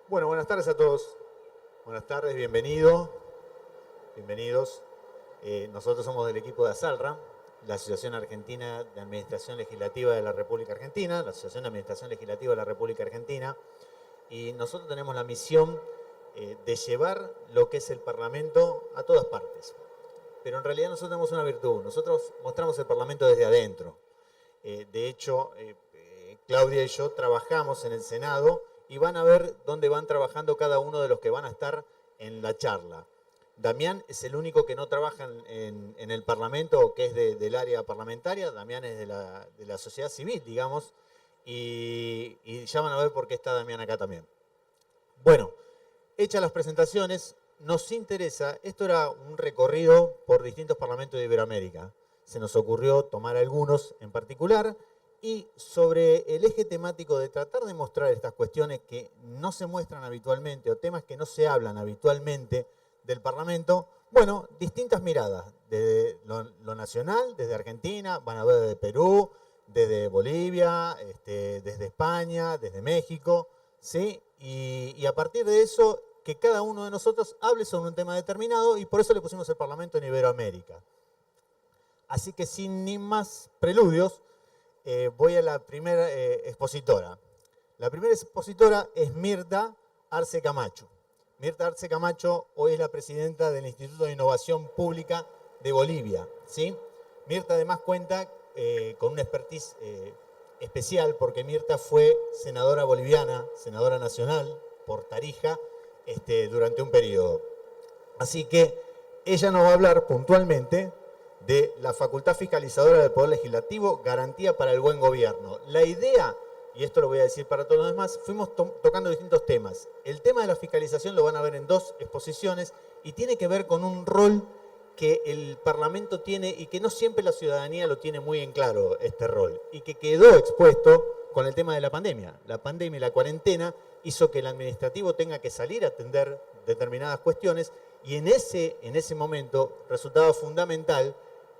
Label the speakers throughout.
Speaker 1: Bueno, buenas tardes a todos. Buenas tardes, bienvenidos. Nosotros somos del equipo de ASALRA, la Asociación Argentina de Administración Legislativa de la República Argentina, la Asociación de Administración Legislativa de la República Argentina, y nosotros tenemos la misión de llevar lo que es el Parlamento a todas partes. Pero en realidad nosotros tenemos una virtud, nosotros mostramos el Parlamento desde adentro. De hecho, Claudia y yo trabajamos en el Senado y van a ver dónde van trabajando cada uno de los que van a estar en la charla. Damián es el único que no trabaja en el Parlamento o que es del área parlamentaria. Damián es de la sociedad civil, digamos, y ya van a ver por qué está Damián acá también. Bueno, hechas las presentaciones, nos interesa, esto era un recorrido por distintos parlamentos de Iberoamérica. Se nos ocurrió tomar algunos en particular y sobre el eje temático de tratar de mostrar estas cuestiones que no se muestran habitualmente o temas que no se hablan habitualmente del Parlamento, bueno, distintas miradas, desde lo nacional, desde Argentina, van a ver desde Perú, desde Bolivia, desde España, desde México, ¿sí? Y a partir de eso, que cada uno de nosotros hable sobre un tema determinado y por eso le pusimos el Parlamento en Iberoamérica. Así que sin ni más preludios, voy a la primera expositora. La primera expositora es Mirta Arce Camacho. Mirta Arce Camacho hoy es la presidenta del Instituto de Innovación Pública de Bolivia, ¿sí? Mirta además cuenta con una expertise especial porque Mirta fue senadora boliviana, senadora nacional por Tarija durante un periodo. Así que ella nos va a hablar puntualmente de la facultad fiscalizadora del Poder Legislativo, garantía para el buen gobierno. La idea, y esto lo voy a decir para todos los demás, fuimos tocando distintos temas. El tema de la fiscalización lo van a ver en dos exposiciones y tiene que ver con un rol que el Parlamento tiene y que no siempre la ciudadanía lo tiene muy en claro, este rol, y que quedó expuesto con el tema de la pandemia. La pandemia y la cuarentena hizo que el administrativo tenga que salir a atender determinadas cuestiones y en ese momento resultaba fundamental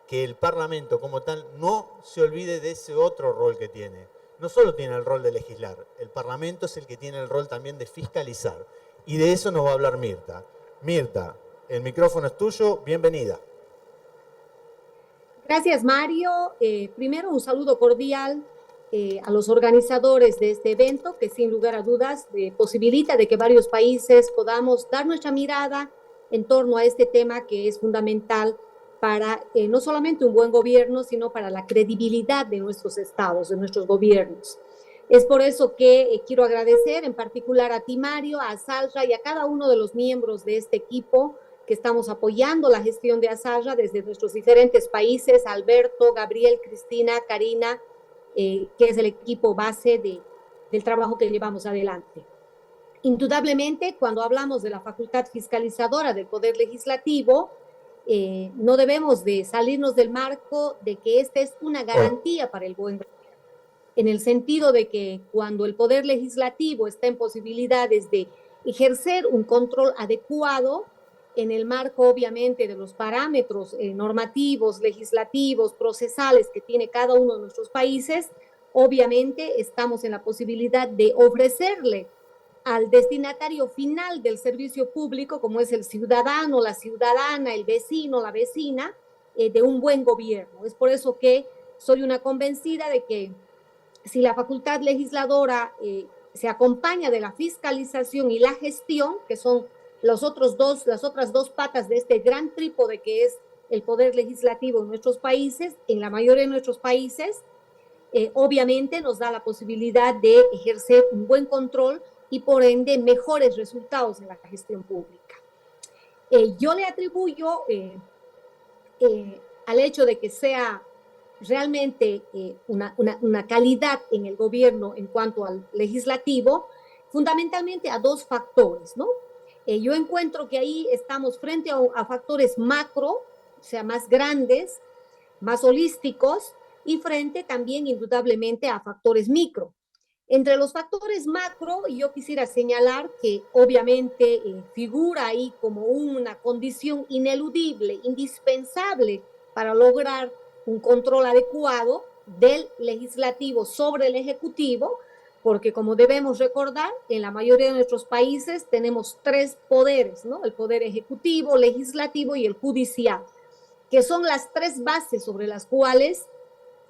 Speaker 1: que el Parlamento como tal no se olvide de ese otro rol que tiene. No solo tiene el rol de legislar, el Parlamento es el que tiene el rol también de fiscalizar. Y de eso nos va a hablar Mirta. Mirta, el micrófono es tuyo, bienvenida.
Speaker 2: Gracias, Mario. Primero, un saludo cordial a los organizadores de este evento, que sin lugar a dudas posibilita de que varios países podamos dar nuestra mirada en torno a este tema que es fundamental para no solamente un buen gobierno, sino para la credibilidad de nuestros estados, de nuestros gobiernos. Es por eso que quiero agradecer en particular a ti, Mario, a Salra y a cada uno de los miembros de este equipo que estamos apoyando la gestión de ASARRA desde nuestros diferentes países, Alberto, Gabriel, Cristina, Karina, que es el equipo base del trabajo que llevamos adelante. Indudablemente, cuando hablamos de la facultad fiscalizadora del Poder Legislativo, no debemos de salirnos del marco de que esta es una garantía para el buen gobierno, en el sentido de que cuando el Poder Legislativo está en posibilidades de ejercer un control adecuado, en el marco obviamente de los parámetros normativos, legislativos, procesales que tiene cada uno de nuestros países, obviamente estamos en la posibilidad de ofrecerle al destinatario final del servicio público, como es el ciudadano, la ciudadana, el vecino, la vecina, de un buen gobierno. Es por eso que soy una convencida de que si la facultad legisladora se acompaña de la fiscalización y la gestión, que son las otras dos patas de este gran trípode que es el poder legislativo en nuestros países, en la mayoría de nuestros países, obviamente nos da la posibilidad de ejercer un buen control y por ende mejores resultados en la gestión pública. Yo le atribuyo al hecho de que sea realmente una calidad en el gobierno en cuanto al legislativo, fundamentalmente a dos factores, ¿no? Yo encuentro que ahí estamos frente a factores macro, o sea, más grandes, más holísticos, y frente también indudablemente a factores micro. Entre los factores macro, yo quisiera señalar que obviamente figura ahí como una condición ineludible, indispensable para lograr un control adecuado del legislativo sobre el ejecutivo, porque como debemos recordar, en la mayoría de nuestros países tenemos tres poderes, ¿no? El poder ejecutivo, legislativo y el judicial, que son las tres bases sobre las cuales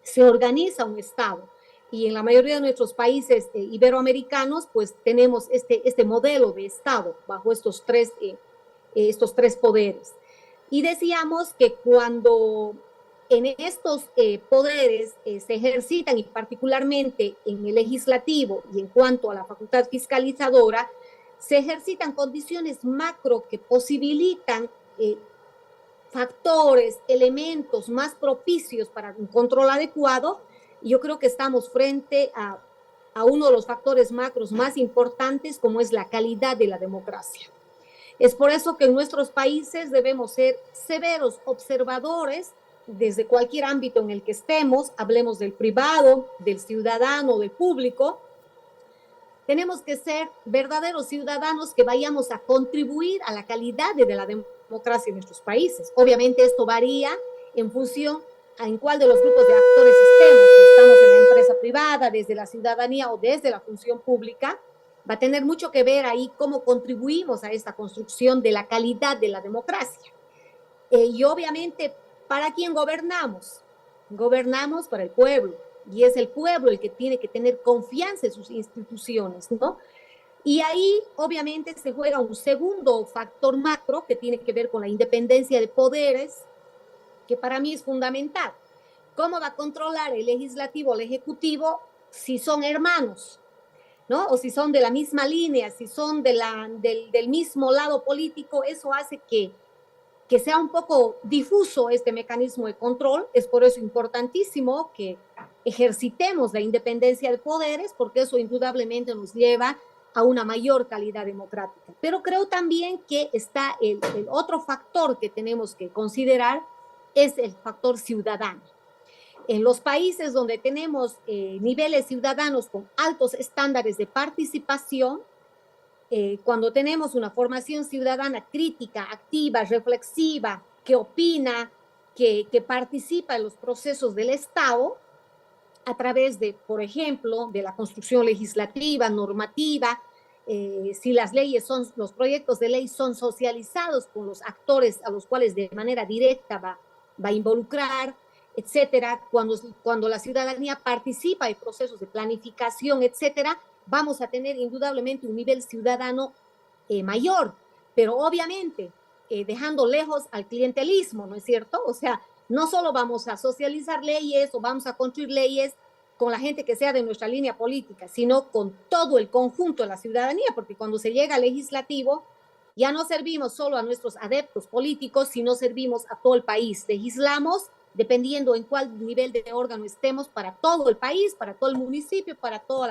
Speaker 2: se organiza un Estado. Y en la mayoría de nuestros países iberoamericanos, pues tenemos este modelo de Estado bajo estos tres poderes. Y decíamos que cuando en estos poderes se ejercitan, y particularmente en el legislativo y en cuanto a la facultad fiscalizadora, se ejercitan condiciones macro que posibilitan factores, elementos más propicios para un control adecuado. Yo creo que estamos frente a uno de los factores macros más importantes, como es la calidad de la democracia. Es por eso que en nuestros países debemos ser severos observadores desde cualquier ámbito en el que estemos, hablemos del privado, del ciudadano, del público. Tenemos que ser verdaderos ciudadanos que vayamos a contribuir a la calidad de la democracia en nuestros países. Obviamente esto varía en función a en cuál de los grupos de actores estemos. Si estamos en la empresa privada, desde la ciudadanía o desde la función pública, va a tener mucho que ver ahí cómo contribuimos a esta construcción de la calidad de la democracia. Y obviamente, ¿para quién gobernamos? Gobernamos para el pueblo, y es el pueblo el que tiene que tener confianza en sus instituciones, ¿no? Y ahí obviamente se juega un segundo factor macro que tiene que ver con la independencia de poderes, que para mí es fundamental. ¿Cómo va a controlar el legislativo o el ejecutivo si son hermanos, ¿no? O si son de la misma línea, si son del mismo lado político? Eso hace que sea un poco difuso este mecanismo de control. Es por eso importantísimo que ejercitemos la independencia de poderes, porque eso indudablemente nos lleva a una mayor calidad democrática. Pero creo también que está el otro factor que tenemos que considerar, es el factor ciudadano. En los países donde tenemos niveles ciudadanos con altos estándares de participación, cuando tenemos una formación ciudadana crítica, activa, reflexiva, que opina, que participa en los procesos del Estado, a través de, por ejemplo, de la construcción legislativa, normativa, si las leyes son, los proyectos de ley son socializados con los actores a los cuales de manera directa va a involucrar, etcétera, cuando la ciudadanía participa en procesos de planificación, etcétera, vamos a tener indudablemente un nivel ciudadano mayor, pero obviamente dejando lejos al clientelismo, ¿no es cierto? O sea, no solo vamos a socializar leyes o vamos a construir leyes con la gente que sea de nuestra línea política, sino con todo el conjunto de la ciudadanía, porque cuando se llega al legislativo, ya no servimos solo a nuestros adeptos políticos, sino servimos a todo el país. Legislamos dependiendo en cuál nivel de órgano estemos, para todo el país, para todo el municipio, para todo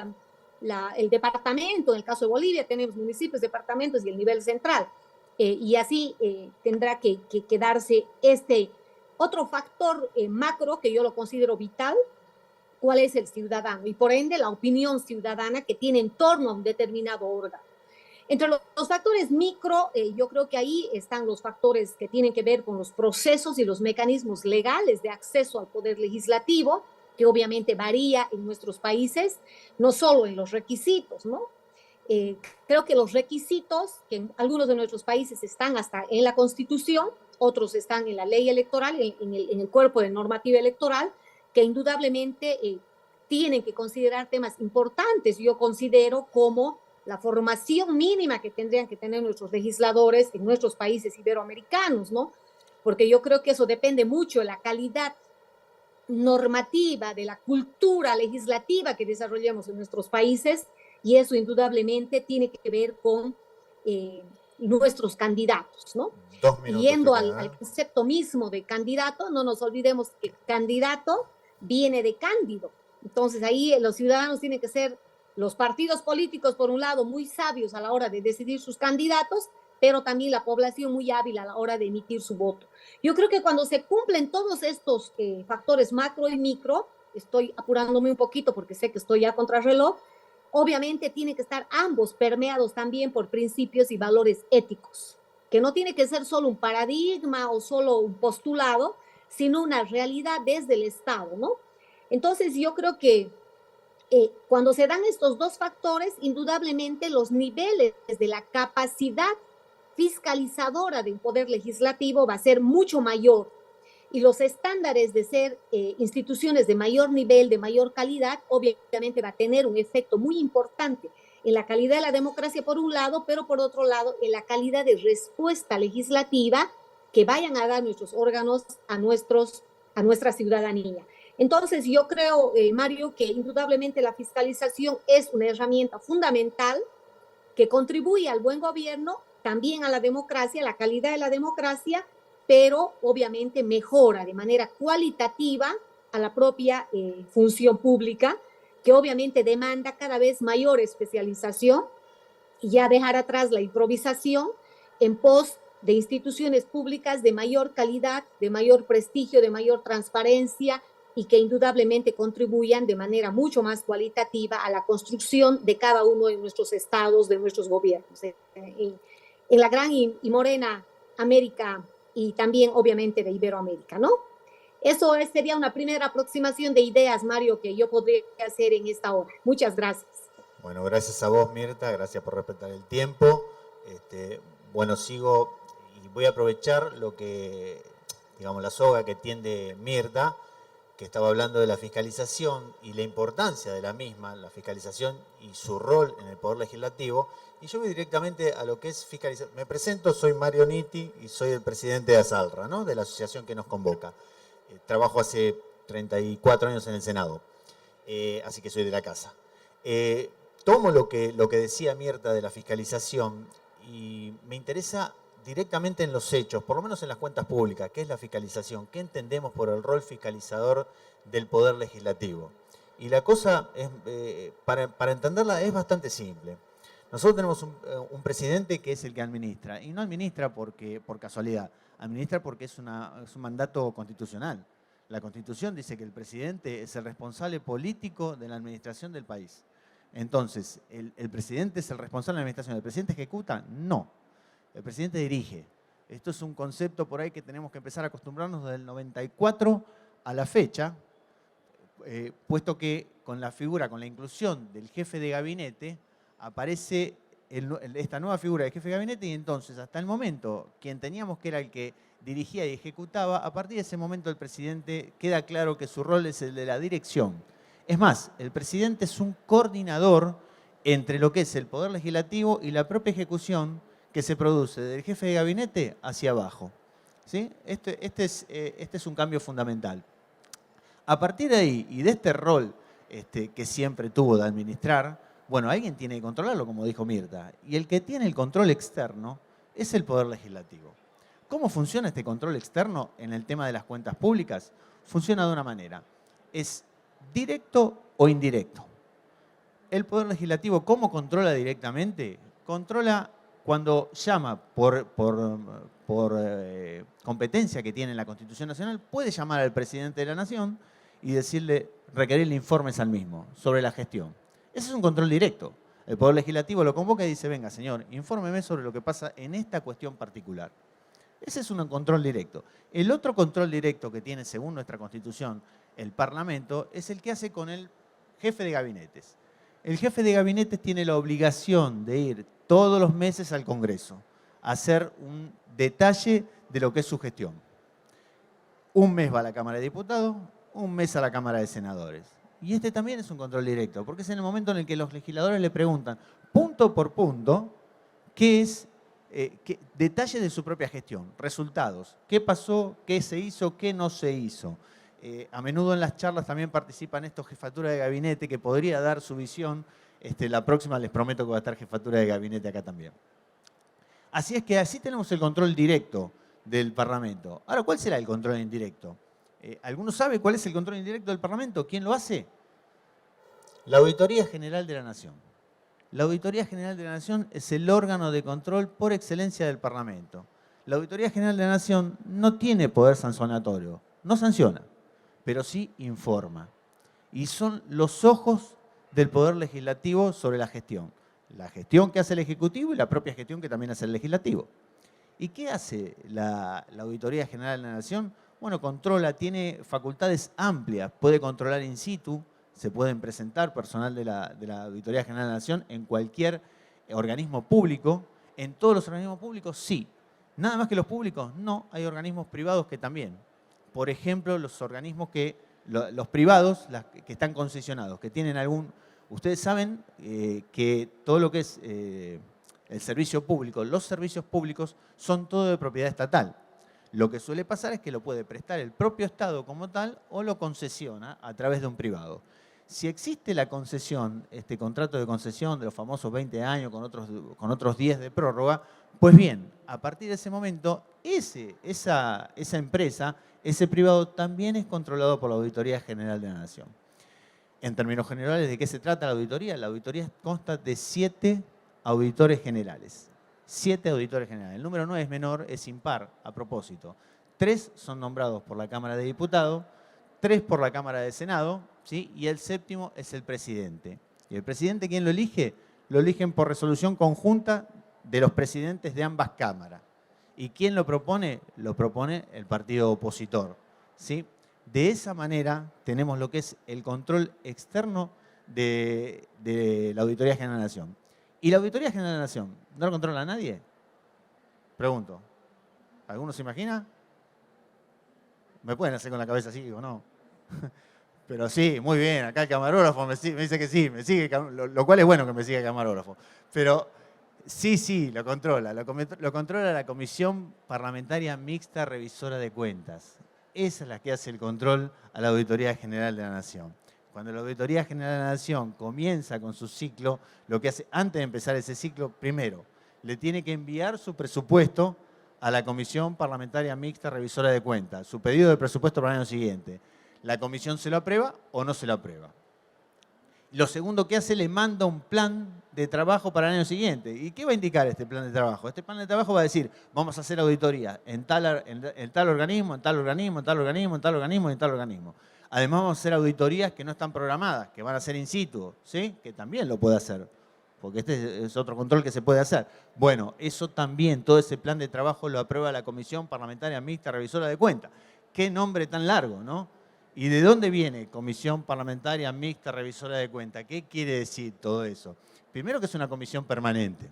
Speaker 2: el departamento. En el caso de Bolivia tenemos municipios, departamentos y el nivel central. Y así tendrá que darse este otro factor macro que yo lo considero vital, cuál es el ciudadano y por ende la opinión ciudadana que tiene en torno a un determinado órgano. Entre los factores micro, yo creo que ahí están los factores que tienen que ver con los procesos y los mecanismos legales de acceso al poder legislativo, que obviamente varía en nuestros países, no solo en los requisitos, ¿no? Creo que los requisitos, que en algunos de nuestros países están hasta en la Constitución, otros están en la ley electoral, en el cuerpo de normativa electoral, que indudablemente tienen que considerar temas importantes. Yo considero como la formación mínima que tendrían que tener nuestros legisladores en nuestros países iberoamericanos, ¿no? Porque yo creo que eso depende mucho de la calidad normativa, de la cultura legislativa que desarrollemos en nuestros países, y eso indudablemente tiene que ver con nuestros candidatos, ¿no?
Speaker 1: 2 minutos.
Speaker 2: Yendo al concepto mismo de candidato, no nos olvidemos que candidato viene de cándido. Entonces ahí los ciudadanos tienen que ser, los partidos políticos por un lado muy sabios a la hora de decidir sus candidatos, pero también la población muy hábil a la hora de emitir su voto. Yo creo que cuando se cumplen todos estos factores macro y micro, estoy apurándome un poquito porque sé que estoy ya contra reloj, obviamente tienen que estar ambos permeados también por principios y valores éticos, que no tiene que ser solo un paradigma o solo un postulado, sino una realidad desde el Estado, ¿no? Entonces yo creo que Cuando se dan estos dos factores, indudablemente los niveles de la capacidad fiscalizadora del Poder Legislativo va a ser mucho mayor y los estándares de ser instituciones de mayor nivel, de mayor calidad, obviamente va a tener un efecto muy importante en la calidad de la democracia por un lado, pero por otro lado en la calidad de respuesta legislativa que vayan a dar nuestros órganos a nuestra ciudadanía. Entonces, yo creo, Mario, que indudablemente la fiscalización es una herramienta fundamental que contribuye al buen gobierno, también a la democracia, a la calidad de la democracia, pero obviamente mejora de manera cualitativa a la propia función pública, que obviamente demanda cada vez mayor especialización y ya dejar atrás la improvisación en pos de instituciones públicas de mayor calidad, de mayor prestigio, de mayor transparencia y que indudablemente contribuyan de manera mucho más cualitativa a la construcción de cada uno de nuestros estados, de nuestros gobiernos, en la gran y morena América y también obviamente de Iberoamérica, ¿no? Eso sería una primera aproximación de ideas, Mario, que yo podría hacer en esta hora. Muchas gracias.
Speaker 1: Bueno, gracias a vos, Mirta, gracias por respetar el tiempo. Bueno, sigo y voy a aprovechar lo que, digamos, la soga que tiende Mirta, que estaba hablando de la fiscalización y la importancia de la misma, la fiscalización y su rol en el Poder Legislativo. Y yo voy directamente a lo que es fiscalización. Me presento, soy Mario Nitti y soy el presidente de ASALRA, ¿no? De la asociación que nos convoca. Trabajo hace 34 años en el Senado, así que soy de la casa. Tomo lo que decía Mirta de la fiscalización y me interesa directamente en los hechos, por lo menos en las cuentas públicas, ¿qué es la fiscalización? ¿Qué entendemos por el rol fiscalizador del Poder Legislativo? Y la cosa, para entenderla, es bastante simple. Nosotros tenemos un presidente que es el que administra, y no administra por casualidad, administra porque es un mandato constitucional. La Constitución dice que el presidente es el responsable político de la administración del país. Entonces, ¿el presidente es el responsable de la administración? ¿El presidente ejecuta? No. El presidente dirige. Esto es un concepto por ahí que tenemos que empezar a acostumbrarnos desde el 94 a la fecha, puesto que con la inclusión del jefe de gabinete, aparece esta nueva figura de jefe de gabinete y entonces, hasta el momento, quien teníamos que era el que dirigía y ejecutaba, a partir de ese momento el presidente queda claro que su rol es el de la dirección. Es más, el presidente es un coordinador entre lo que es el Poder Legislativo y la propia ejecución que se produce del jefe de gabinete hacia abajo. ¿Sí? Este es un cambio fundamental. A partir de ahí y de este rol que siempre tuvo de administrar, bueno, alguien tiene que controlarlo, como dijo Mirta, y el que tiene el control externo es el Poder Legislativo. ¿Cómo funciona este control externo en el tema de las cuentas públicas? Funciona de una manera. Es directo o indirecto. El Poder Legislativo, ¿cómo controla directamente? Controla cuando llama por competencia que tiene la Constitución Nacional, puede llamar al presidente de la Nación y requerirle informes al mismo sobre la gestión. Ese es un control directo. El Poder Legislativo lo convoca y dice, venga, señor, infórmeme sobre lo que pasa en esta cuestión particular. Ese es un control directo. El otro control directo que tiene, según nuestra Constitución, el Parlamento, es el que hace con el jefe de gabinetes. El jefe de gabinetes tiene la obligación de ir todos los meses al Congreso a hacer un detalle de lo que es su gestión. Un mes va a la Cámara de Diputados, un mes a la Cámara de Senadores. Y este también es un control directo, porque es en el momento en el que los legisladores le preguntan, punto por punto, qué es detalle de su propia gestión, resultados, qué pasó, qué se hizo, qué no se hizo. A menudo en las charlas también participan estos jefaturas de gabinete que podría dar su visión. La próxima les prometo que va a estar jefatura de gabinete acá también. Así es que así tenemos el control directo del Parlamento. Ahora, ¿cuál será el control indirecto? ¿Alguno sabe cuál es el control indirecto del Parlamento? ¿Quién lo hace? La Auditoría General de la Nación. La Auditoría General de la Nación es el órgano de control por excelencia del Parlamento. La Auditoría General de la Nación no tiene poder sancionatorio, no sanciona, pero sí informa. Y son los ojos del Poder Legislativo sobre la gestión. La gestión que hace el Ejecutivo y la propia gestión que también hace el Legislativo. ¿Y qué hace la Auditoría General de la Nación? Bueno, controla, tiene facultades amplias, puede controlar in situ, se pueden presentar personal de la Auditoría General de la Nación en cualquier organismo público. ¿En todos los organismos públicos? Sí. ¿Nada más que los públicos? No, hay organismos privados que también. Por ejemplo, los organismos los privados que están concesionados, que tienen algún... Ustedes saben que todo lo que es el servicio público, los servicios públicos son todo de propiedad estatal. Lo que suele pasar es que lo puede prestar el propio Estado como tal o lo concesiona a través de un privado. Si existe la concesión, este contrato de concesión de los famosos 20 años con otros 10 de prórroga, pues bien, a partir de ese momento, esa empresa, ese privado también es controlado por la Auditoría General de la Nación. En términos generales, ¿de qué se trata la auditoría? La auditoría consta de 7 auditores generales. 7 auditores generales. El número no es menor, es impar a propósito. 3 son nombrados por la Cámara de Diputados, 3 por la Cámara de Senado, ¿sí? Y el 7º es el presidente. ¿Y el presidente quién lo elige? Lo eligen por resolución conjunta de los presidentes de ambas cámaras. ¿Y quién lo propone? Lo propone el partido opositor, ¿sí? De esa manera tenemos lo que es el control externo de la Auditoría General de la Nación. ¿Y la Auditoría General de la Nación no lo controla a nadie? Pregunto. ¿Alguno se imagina? Me pueden hacer con la cabeza así o no. Pero sí, muy bien, acá el camarógrafo me dice que sí, me sigue, lo cual es bueno que me siga el camarógrafo. Pero sí, lo controla la Comisión Parlamentaria Mixta Revisora de Cuentas. Esa es la que hace el control a la Auditoría General de la Nación. Cuando la Auditoría General de la Nación comienza con su ciclo, lo que hace antes de empezar ese ciclo, primero, le tiene que enviar su presupuesto a la Comisión Parlamentaria Mixta Revisora de Cuentas, su pedido de presupuesto para el año siguiente. La comisión se lo aprueba o no se lo aprueba. Lo segundo que hace, le manda un plan de trabajo para el año siguiente. ¿Y qué va a indicar este plan de trabajo? Este plan de trabajo va a decir, vamos a hacer auditoría en tal organismo, en tal organismo, en tal organismo, en tal organismo y en tal organismo. Además vamos a hacer auditorías que no están programadas, que van a ser in situ, ¿sí? Que también lo puede hacer, porque este es otro control que se puede hacer. Bueno, eso también, todo ese plan de trabajo lo aprueba la Comisión Parlamentaria Mixta Revisora de Cuentas. Qué nombre tan largo, ¿no? ¿Y de dónde viene Comisión Parlamentaria Mixta Revisora de Cuentas? ¿Qué quiere decir todo eso? Primero que es una comisión permanente.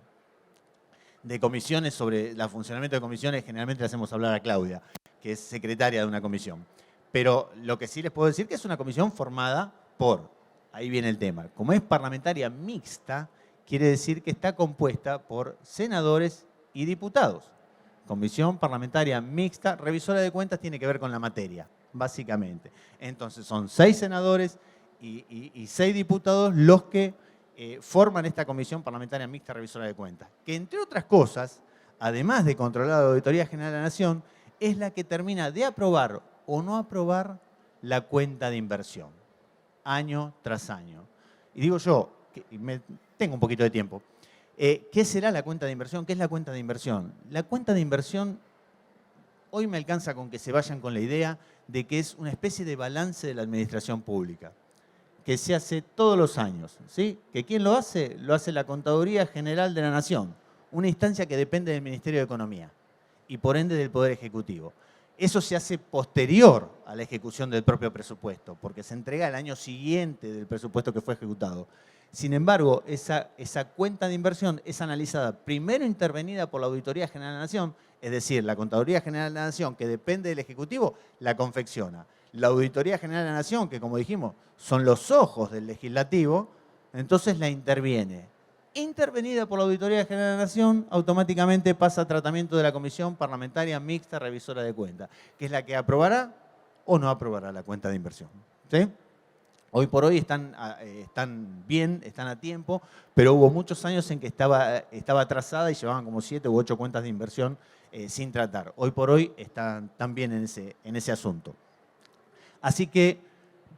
Speaker 1: De comisiones sobre el funcionamiento de comisiones generalmente le hacemos hablar a Claudia, que es secretaria de una comisión. Pero lo que sí les puedo decir que es una comisión formada por, ahí viene el tema, como es parlamentaria mixta, quiere decir que está compuesta por senadores y diputados. Comisión Parlamentaria Mixta Revisora de Cuentas tiene que ver con la materia, básicamente. Entonces son 6 senadores y 6 diputados los que forman esta Comisión Parlamentaria Mixta Revisora de Cuentas, que entre otras cosas, además de controlar la Auditoría General de la Nación, es la que termina de aprobar o no aprobar la cuenta de inversión, año tras año. Y digo yo, tengo un poquito de tiempo, ¿qué será la cuenta de inversión? ¿Qué es la cuenta de inversión? La cuenta de inversión, hoy me alcanza con que se vayan con la idea de que es una especie de balance de la administración pública, que se hace todos los años, ¿sí? ¿Que quién lo hace? Lo hace la Contaduría General de la Nación, una instancia que depende del Ministerio de Economía y por ende del Poder Ejecutivo. Eso se hace posterior a la ejecución del propio presupuesto, porque se entrega el año siguiente del presupuesto que fue ejecutado. Sin embargo, esa cuenta de inversión es analizada, primero intervenida por la Auditoría General de la Nación, es decir, la Contaduría General de la Nación, que depende del Ejecutivo, la confecciona. La Auditoría General de la Nación, que como dijimos, son los ojos del Legislativo, entonces la interviene. Intervenida por la Auditoría General de la Nación, automáticamente pasa a tratamiento de la Comisión Parlamentaria Mixta Revisora de Cuentas, que es la que aprobará o no aprobará la cuenta de inversión, ¿sí? Hoy por hoy están bien, están a tiempo, pero hubo muchos años en que estaba atrasada y llevaban como 7 u 8 cuentas de inversión sin tratar. Hoy por hoy están también en ese asunto. Así que,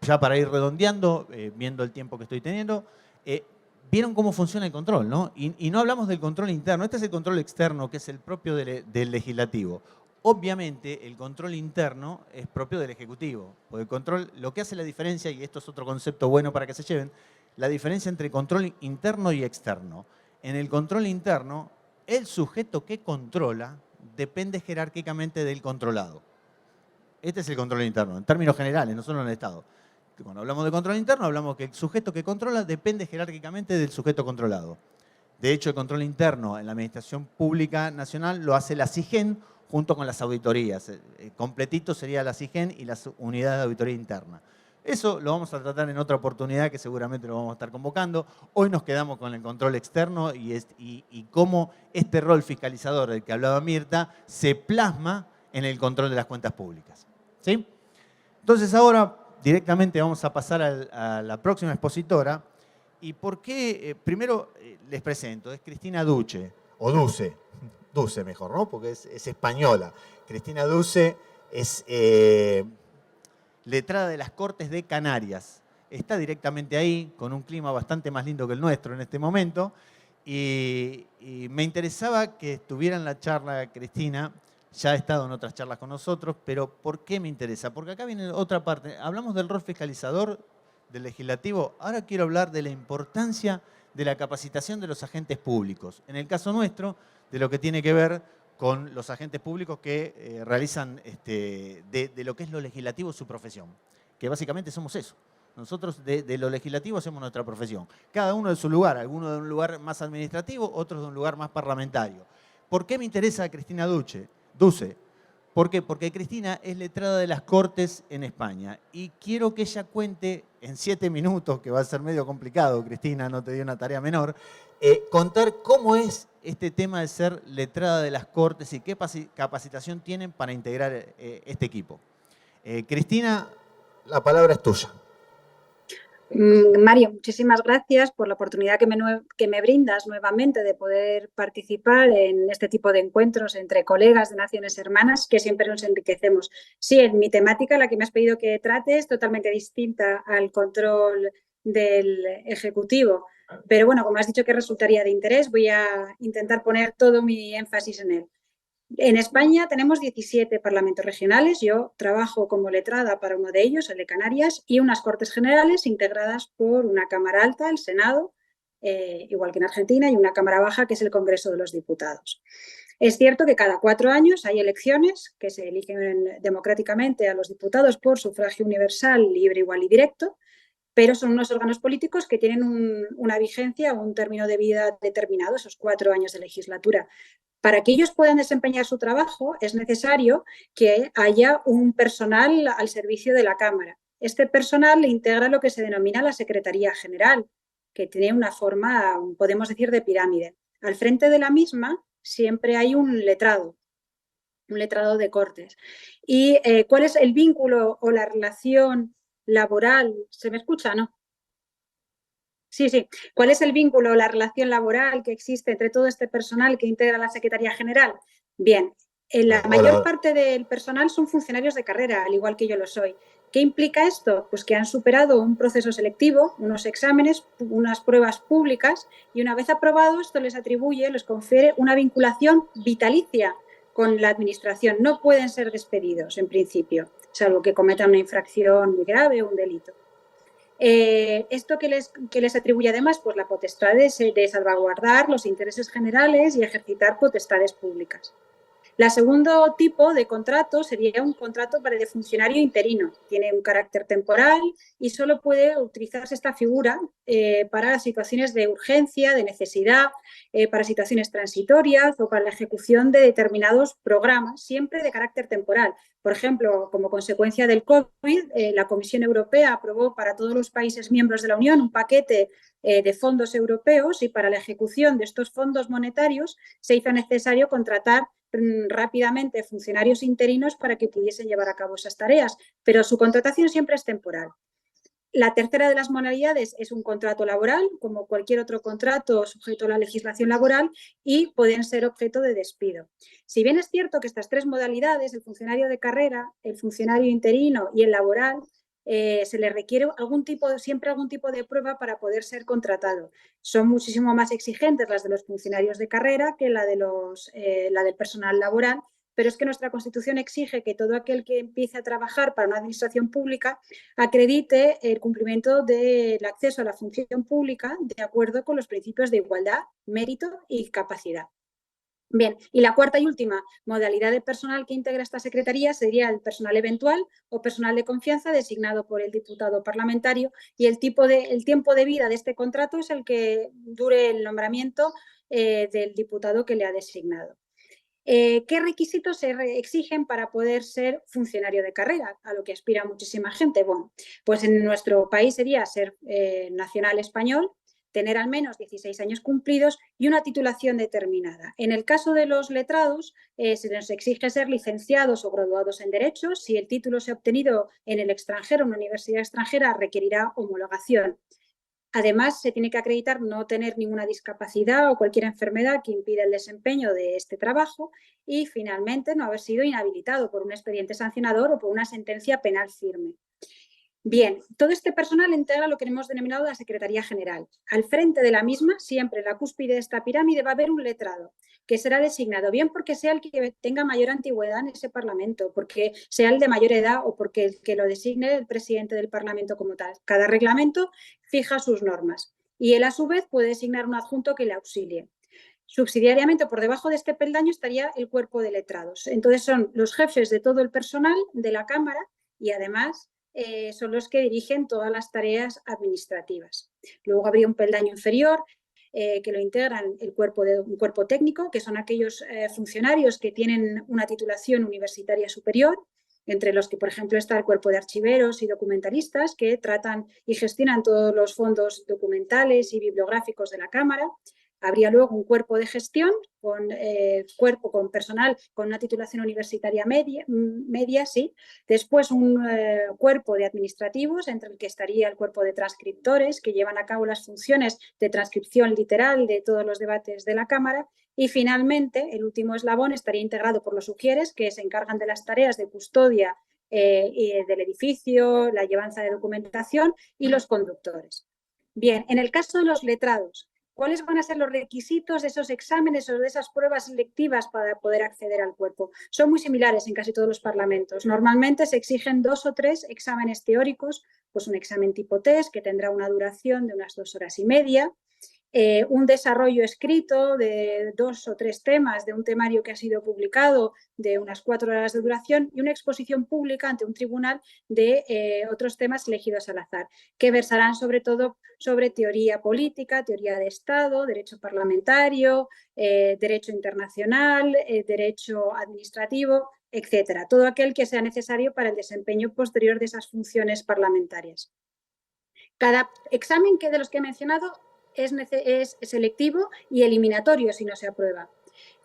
Speaker 1: ya para ir redondeando, viendo el tiempo que estoy teniendo, vieron cómo funciona el control, ¿no? Y no hablamos del control interno, este es el control externo, que es el propio del legislativo. Obviamente, el control interno es propio del Ejecutivo. Porque el control, lo que hace la diferencia, y esto es otro concepto bueno para que se lleven, la diferencia entre control interno y externo. En el control interno, el sujeto que controla depende jerárquicamente del controlado. Este es el control interno, en términos generales, no solo en el Estado.
Speaker 3: Cuando hablamos de control interno, hablamos que el sujeto que controla depende jerárquicamente del sujeto controlado. De hecho, el control interno en la Administración Pública Nacional lo hace la SIGEN junto con las auditorías. Completito sería la SIGEN y las unidades de auditoría interna. Eso lo vamos a tratar en otra oportunidad que seguramente lo vamos a estar convocando. Hoy nos quedamos con el control externo y cómo este rol fiscalizador del que hablaba Mirta se plasma en el control de las cuentas públicas. ¿Sí? Entonces ahora directamente vamos a pasar a la próxima expositora. ¿Y por qué? Primero les presento, es Cristina Duce, o Duce, Duce mejor, ¿no? Porque es española. Cristina Duce es letrada de las Cortes de Canarias. Está directamente ahí, con un clima bastante más lindo que el nuestro en este momento. Y me interesaba que estuviera en la charla Cristina. Ya ha estado en otras charlas con nosotros, pero ¿por qué me interesa? Porque acá viene otra parte. Hablamos del rol fiscalizador del legislativo. Ahora quiero hablar de la importancia de la capacitación de los agentes públicos. En el caso nuestro, de lo que tiene que ver con los agentes públicos que realizan de lo que es lo legislativo su profesión. Que básicamente somos eso. Nosotros de lo legislativo hacemos nuestra profesión. Cada uno de su lugar, algunos de un lugar más administrativo, otros de un lugar más parlamentario. ¿Por qué me interesa Cristina Duce? ¿Por qué? Porque Cristina es letrada de las Cortes en España y quiero que ella cuente en 7 minutos, que va a ser medio complicado, Cristina, no te dio una tarea menor, contar cómo es este tema de ser letrada de las Cortes y qué capacitación tienen para integrar este equipo. Cristina, la palabra es tuya.
Speaker 4: Mario, muchísimas gracias por la oportunidad que me brindas nuevamente de poder participar en este tipo de encuentros entre colegas de naciones hermanas que siempre nos enriquecemos. Sí, en mi temática, la que me has pedido que trate, es totalmente distinta al control del Ejecutivo. Pero bueno, como has dicho que resultaría de interés, voy a intentar poner todo mi énfasis en él. En España tenemos 17 parlamentos regionales. Yo trabajo como letrada para uno de ellos, el de Canarias, y unas Cortes Generales integradas por una Cámara Alta, el Senado, igual que en Argentina, y una Cámara Baja, que es el Congreso de los Diputados. Es cierto que cada 4 años hay elecciones que se eligen democráticamente a los diputados por sufragio universal, libre, igual y directo, pero son unos órganos políticos que tienen una vigencia o un término de vida determinado, esos 4 años de legislatura. Para que ellos puedan desempeñar su trabajo es necesario que haya un personal al servicio de la Cámara. Este personal le integra lo que se denomina la Secretaría General, que tiene una forma, podemos decir, de pirámide. Al frente de la misma siempre hay un letrado de Cortes. ¿Y cuál es el vínculo o la relación laboral? ¿Se me escucha, no? Sí. ¿Cuál es el vínculo o la relación laboral que existe entre todo este personal que integra la Secretaría General? Bien, la mayor parte del personal son funcionarios de carrera, al igual que yo lo soy. ¿Qué implica esto? Pues que han superado un proceso selectivo, unos exámenes, unas pruebas públicas, y una vez aprobado, esto les confiere una vinculación vitalicia con la Administración. No pueden ser despedidos, en principio, salvo que cometan una infracción muy grave o un delito. ¿Esto que les atribuye además? Pues la potestad de salvaguardar los intereses generales y ejercitar potestades públicas. El segundo tipo de contrato sería un contrato de funcionario interino. Tiene un carácter temporal y solo puede utilizarse esta figura para situaciones de urgencia, de necesidad, para situaciones transitorias o para la ejecución de determinados programas, siempre de carácter temporal. Por ejemplo, como consecuencia del COVID, la Comisión Europea aprobó para todos los países miembros de la Unión un paquete de fondos europeos y para la ejecución de estos fondos monetarios se hizo necesario contratar rápidamente funcionarios interinos para que pudiesen llevar a cabo esas tareas, pero su contratación siempre es temporal. La tercera de las modalidades es un contrato laboral, como cualquier otro contrato sujeto a la legislación laboral, y pueden ser objeto de despido. Si bien es cierto que estas 3 modalidades, el funcionario de carrera, el funcionario interino y el laboral, se le requiere siempre algún tipo de prueba para poder ser contratado. Son muchísimo más exigentes las de los funcionarios de carrera que la del personal laboral, pero es que nuestra Constitución exige que todo aquel que empiece a trabajar para una administración pública acredite el cumplimiento del acceso a la función pública de acuerdo con los principios de igualdad, mérito y capacidad. Bien, y la cuarta y última modalidad de personal que integra esta secretaría sería el personal eventual o personal de confianza designado por el diputado parlamentario, y el tiempo de vida de este contrato es el que dure el nombramiento del diputado que le ha designado. ¿Qué requisitos se exigen para poder ser funcionario de carrera? A lo que aspira muchísima gente. Bueno, pues en nuestro país sería ser nacional español, tener al menos 16 años cumplidos y una titulación determinada. En el caso de los letrados, se les exige ser licenciados o graduados en Derecho. Si el título se ha obtenido en el extranjero, en una universidad extranjera, requerirá homologación. Además, se tiene que acreditar no tener ninguna discapacidad o cualquier enfermedad que impida el desempeño de este trabajo, y, finalmente, no haber sido inhabilitado por un expediente sancionador o por una sentencia penal firme. Bien, todo este personal integra lo que hemos denominado la Secretaría General. Al frente de la misma, siempre en la cúspide de esta pirámide, va a haber un letrado que será designado, bien porque sea el que tenga mayor antigüedad en ese Parlamento, porque sea el de mayor edad o porque el que lo designe el presidente del Parlamento como tal. Cada reglamento fija sus normas y él, a su vez, puede designar un adjunto que le auxilie. Subsidiariamente, por debajo de este peldaño, estaría el cuerpo de letrados. Entonces, son los jefes de todo el personal de la Cámara y, además, son los que dirigen todas las tareas administrativas. Luego habría un peldaño inferior que lo integran un cuerpo técnico, que son aquellos funcionarios que tienen una titulación universitaria superior, entre los que, por ejemplo, está el cuerpo de archiveros y documentalistas, que tratan y gestionan todos los fondos documentales y bibliográficos de la Cámara. Habría luego un cuerpo de gestión con personal con una titulación universitaria media, sí. Después un cuerpo de administrativos, entre el que estaría el cuerpo de transcriptores, que llevan a cabo las funciones de transcripción literal de todos los debates de la Cámara. Y, finalmente, el último eslabón estaría integrado por los sugieres, que se encargan de las tareas de custodia del edificio, la llevanza de documentación, y los conductores. Bien, en el caso de los letrados, ¿cuáles van a ser los requisitos de esos exámenes o de esas pruebas selectivas para poder acceder al cuerpo? Son muy similares en casi todos los parlamentos. Normalmente se exigen 2 o 3 exámenes teóricos, pues un examen tipo test que tendrá una duración de unas 2 horas y media, un desarrollo escrito de 2 o 3 temas de un temario que ha sido publicado de unas 4 horas de duración, y una exposición pública ante un tribunal de otros temas elegidos al azar, que versarán sobre todo sobre teoría política, teoría de Estado, derecho parlamentario, derecho internacional, derecho administrativo, etcétera. Todo aquel que sea necesario para el desempeño posterior de esas funciones parlamentarias. Cada examen de los que he mencionado es selectivo y eliminatorio si no se aprueba.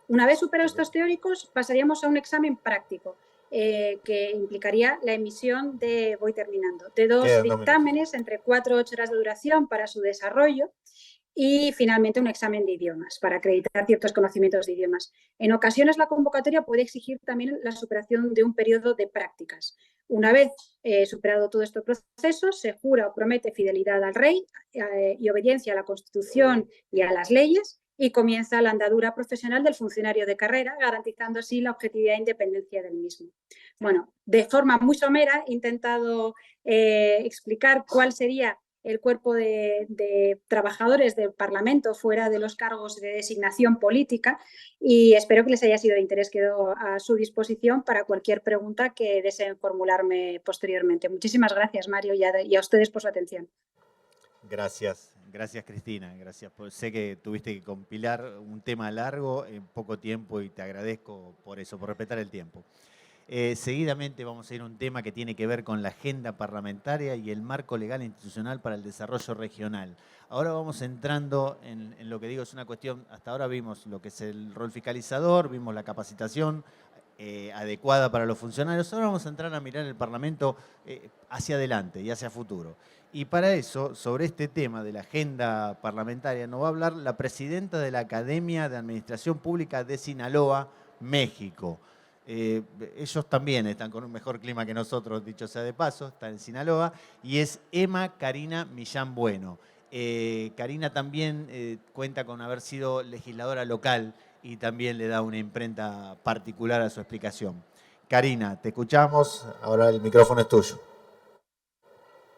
Speaker 4: Una vez superados estos teóricos, pasaríamos a un examen práctico, que implicaría la emisión de 2 dictámenes entre 4 y 8 horas de duración para su desarrollo, y, finalmente, un examen de idiomas para acreditar ciertos conocimientos de idiomas. En ocasiones, la convocatoria puede exigir también la superación de un periodo de prácticas. Una vez superado todo este proceso, se jura o promete fidelidad al rey y obediencia a la Constitución y a las leyes, y comienza la andadura profesional del funcionario de carrera, garantizando así la objetividad e independencia del mismo. Bueno, de forma muy somera he intentado explicar cuál sería el cuerpo de trabajadores del Parlamento fuera de los cargos de designación política, y espero que les haya sido de interés. Quedo a su disposición para cualquier pregunta que deseen formularme posteriormente. Muchísimas gracias, Mario, y a ustedes por su atención.
Speaker 3: Gracias, gracias Cristina, gracias. Sé que tuviste que compilar un tema largo en poco tiempo y te agradezco por eso, por respetar el tiempo. Seguidamente vamos a ir a un tema que tiene que ver con la agenda parlamentaria y el marco legal e institucional para el desarrollo regional. Ahora vamos entrando en lo que digo es una cuestión, hasta ahora vimos lo que es el rol fiscalizador, vimos la capacitación adecuada para los funcionarios. Ahora vamos a entrar a mirar el Parlamento hacia adelante y hacia futuro. Y para eso, sobre este tema de la agenda parlamentaria, nos va a hablar la presidenta de la Academia de Administración Pública de Sinaloa, México. Ellos también están con un mejor clima que nosotros, dicho sea de paso, están en Sinaloa, y es Emma Karina Millán Bueno. Karina también cuenta con haber sido legisladora local y también le da una imprenta particular a su explicación. Karina, te escuchamos.
Speaker 1: Ahora el micrófono es tuyo.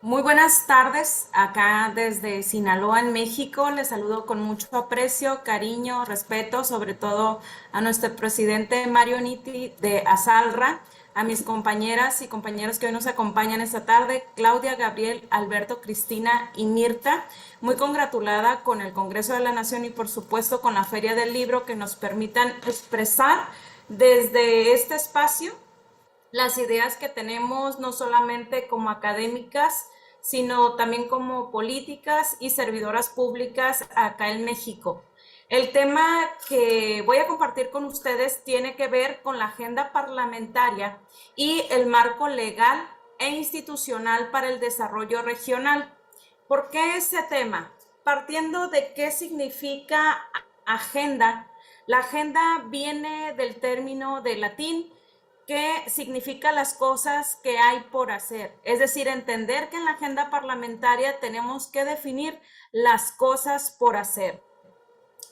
Speaker 5: Muy buenas tardes, acá desde Sinaloa, en México. Les saludo con mucho aprecio, cariño, respeto, sobre todo a nuestro presidente Mario Nitti de Asalra, a mis compañeras y compañeros que hoy nos acompañan esta tarde, Claudia, Gabriel, Alberto, Cristina y Mirta. Muy congratulada con el Congreso de la Nación y por supuesto con la Feria del Libro, que nos permitan expresar desde este espacio las ideas que tenemos, no solamente como académicas, sino también como políticas y servidoras públicas acá en México. El tema que voy a compartir con ustedes tiene que ver con la agenda parlamentaria y el marco legal e institucional para el desarrollo regional. ¿Por qué ese tema? Partiendo de qué significa agenda. La agenda viene del término de latín que significa las cosas que hay por hacer. Es decir, entender que en la agenda parlamentaria tenemos que definir las cosas por hacer.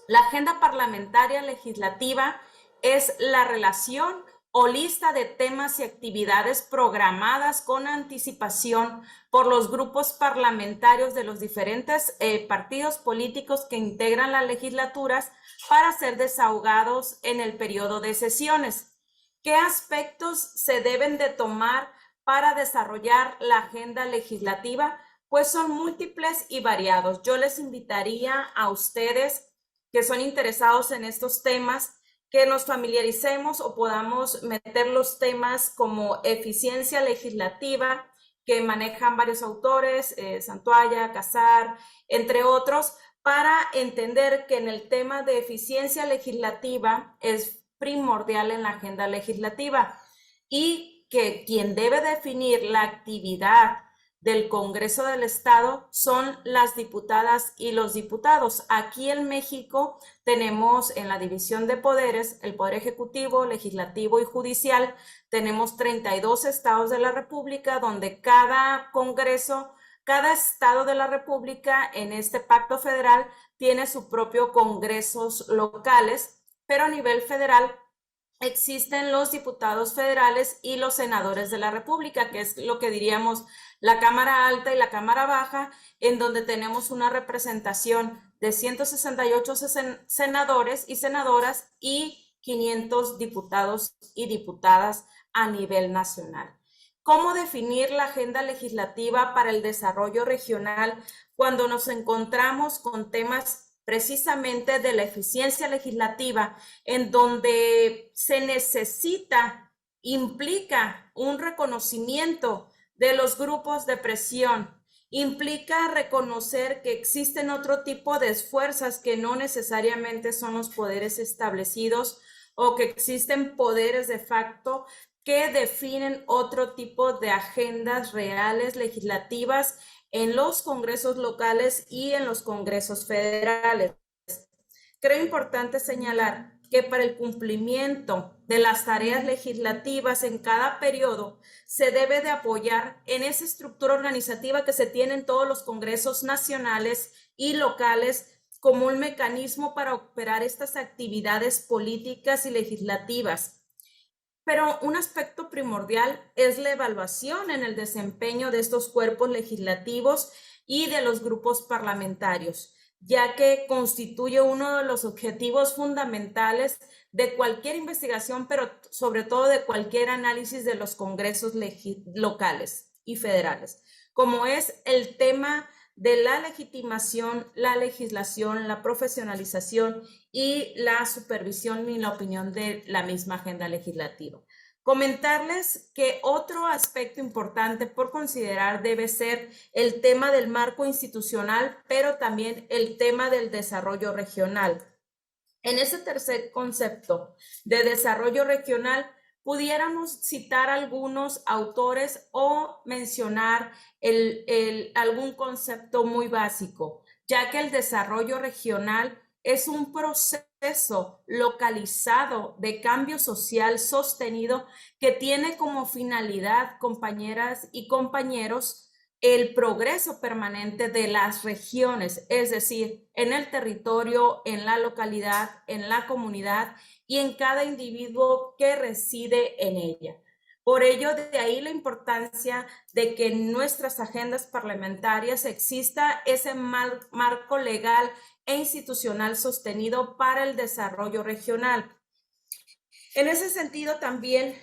Speaker 5: La agenda parlamentaria legislativa es la relación o lista de temas y actividades programadas con anticipación por los grupos parlamentarios de los diferentes partidos políticos que integran las legislaturas para ser desahogados en el periodo de sesiones. ¿Qué aspectos se deben de tomar para desarrollar la agenda legislativa? Pues son múltiples y variados. Yo les invitaría a ustedes que son interesados en estos temas, que nos familiaricemos o podamos meter los temas como eficiencia legislativa, que manejan varios autores, Santuaya, Casar, entre otros, para entender que en el tema de eficiencia legislativa es primordial en la agenda legislativa y que quien debe definir la actividad del Congreso del Estado son las diputadas y los diputados. Aquí en México tenemos en la división de poderes el Poder Ejecutivo, Legislativo y Judicial. Tenemos 32 estados de la República donde cada Congreso, cada estado de la República en este pacto federal tiene su propio congresos locales, pero a nivel federal existen los diputados federales y los senadores de la República, que es lo que diríamos la Cámara Alta y la Cámara Baja, en donde tenemos una representación de 168 senadores y senadoras y 500 diputados y diputadas a nivel nacional. ¿Cómo definir la agenda legislativa para el desarrollo regional cuando nos encontramos con temas precisamente de la eficiencia legislativa, en donde se necesita, implica un reconocimiento de los grupos de presión, implica reconocer que existen otro tipo de fuerzas que no necesariamente son los poderes establecidos o que existen poderes de facto que definen otro tipo de agendas reales legislativas en los congresos locales y en los congresos federales. Creo importante señalar que para el cumplimiento de las tareas legislativas en cada periodo se debe de apoyar en esa estructura organizativa que se tiene en todos los congresos nacionales y locales como un mecanismo para operar estas actividades políticas y legislativas. Pero un aspecto primordial es la evaluación en el desempeño de estos cuerpos legislativos y de los grupos parlamentarios, ya que constituye uno de los objetivos fundamentales de cualquier investigación, pero sobre todo de cualquier análisis de los congresos locales y federales, como es el tema de la legitimación, la legislación, la profesionalización y la supervisión y la opinión de la misma agenda legislativa. Comentarles que otro aspecto importante por considerar debe ser el tema del marco institucional, pero también el tema del desarrollo regional. En ese tercer concepto de desarrollo regional, pudiéramos citar algunos autores o mencionar algún concepto muy básico, ya que el desarrollo regional es un proceso localizado de cambio social sostenido que tiene como finalidad, compañeras y compañeros, el progreso permanente de las regiones, es decir, en el territorio, en la localidad, en la comunidad y en cada individuo que reside en ella. Por ello, de ahí la importancia de que en nuestras agendas parlamentarias exista ese marco legal e institucional sostenido para el desarrollo regional. En ese sentido, también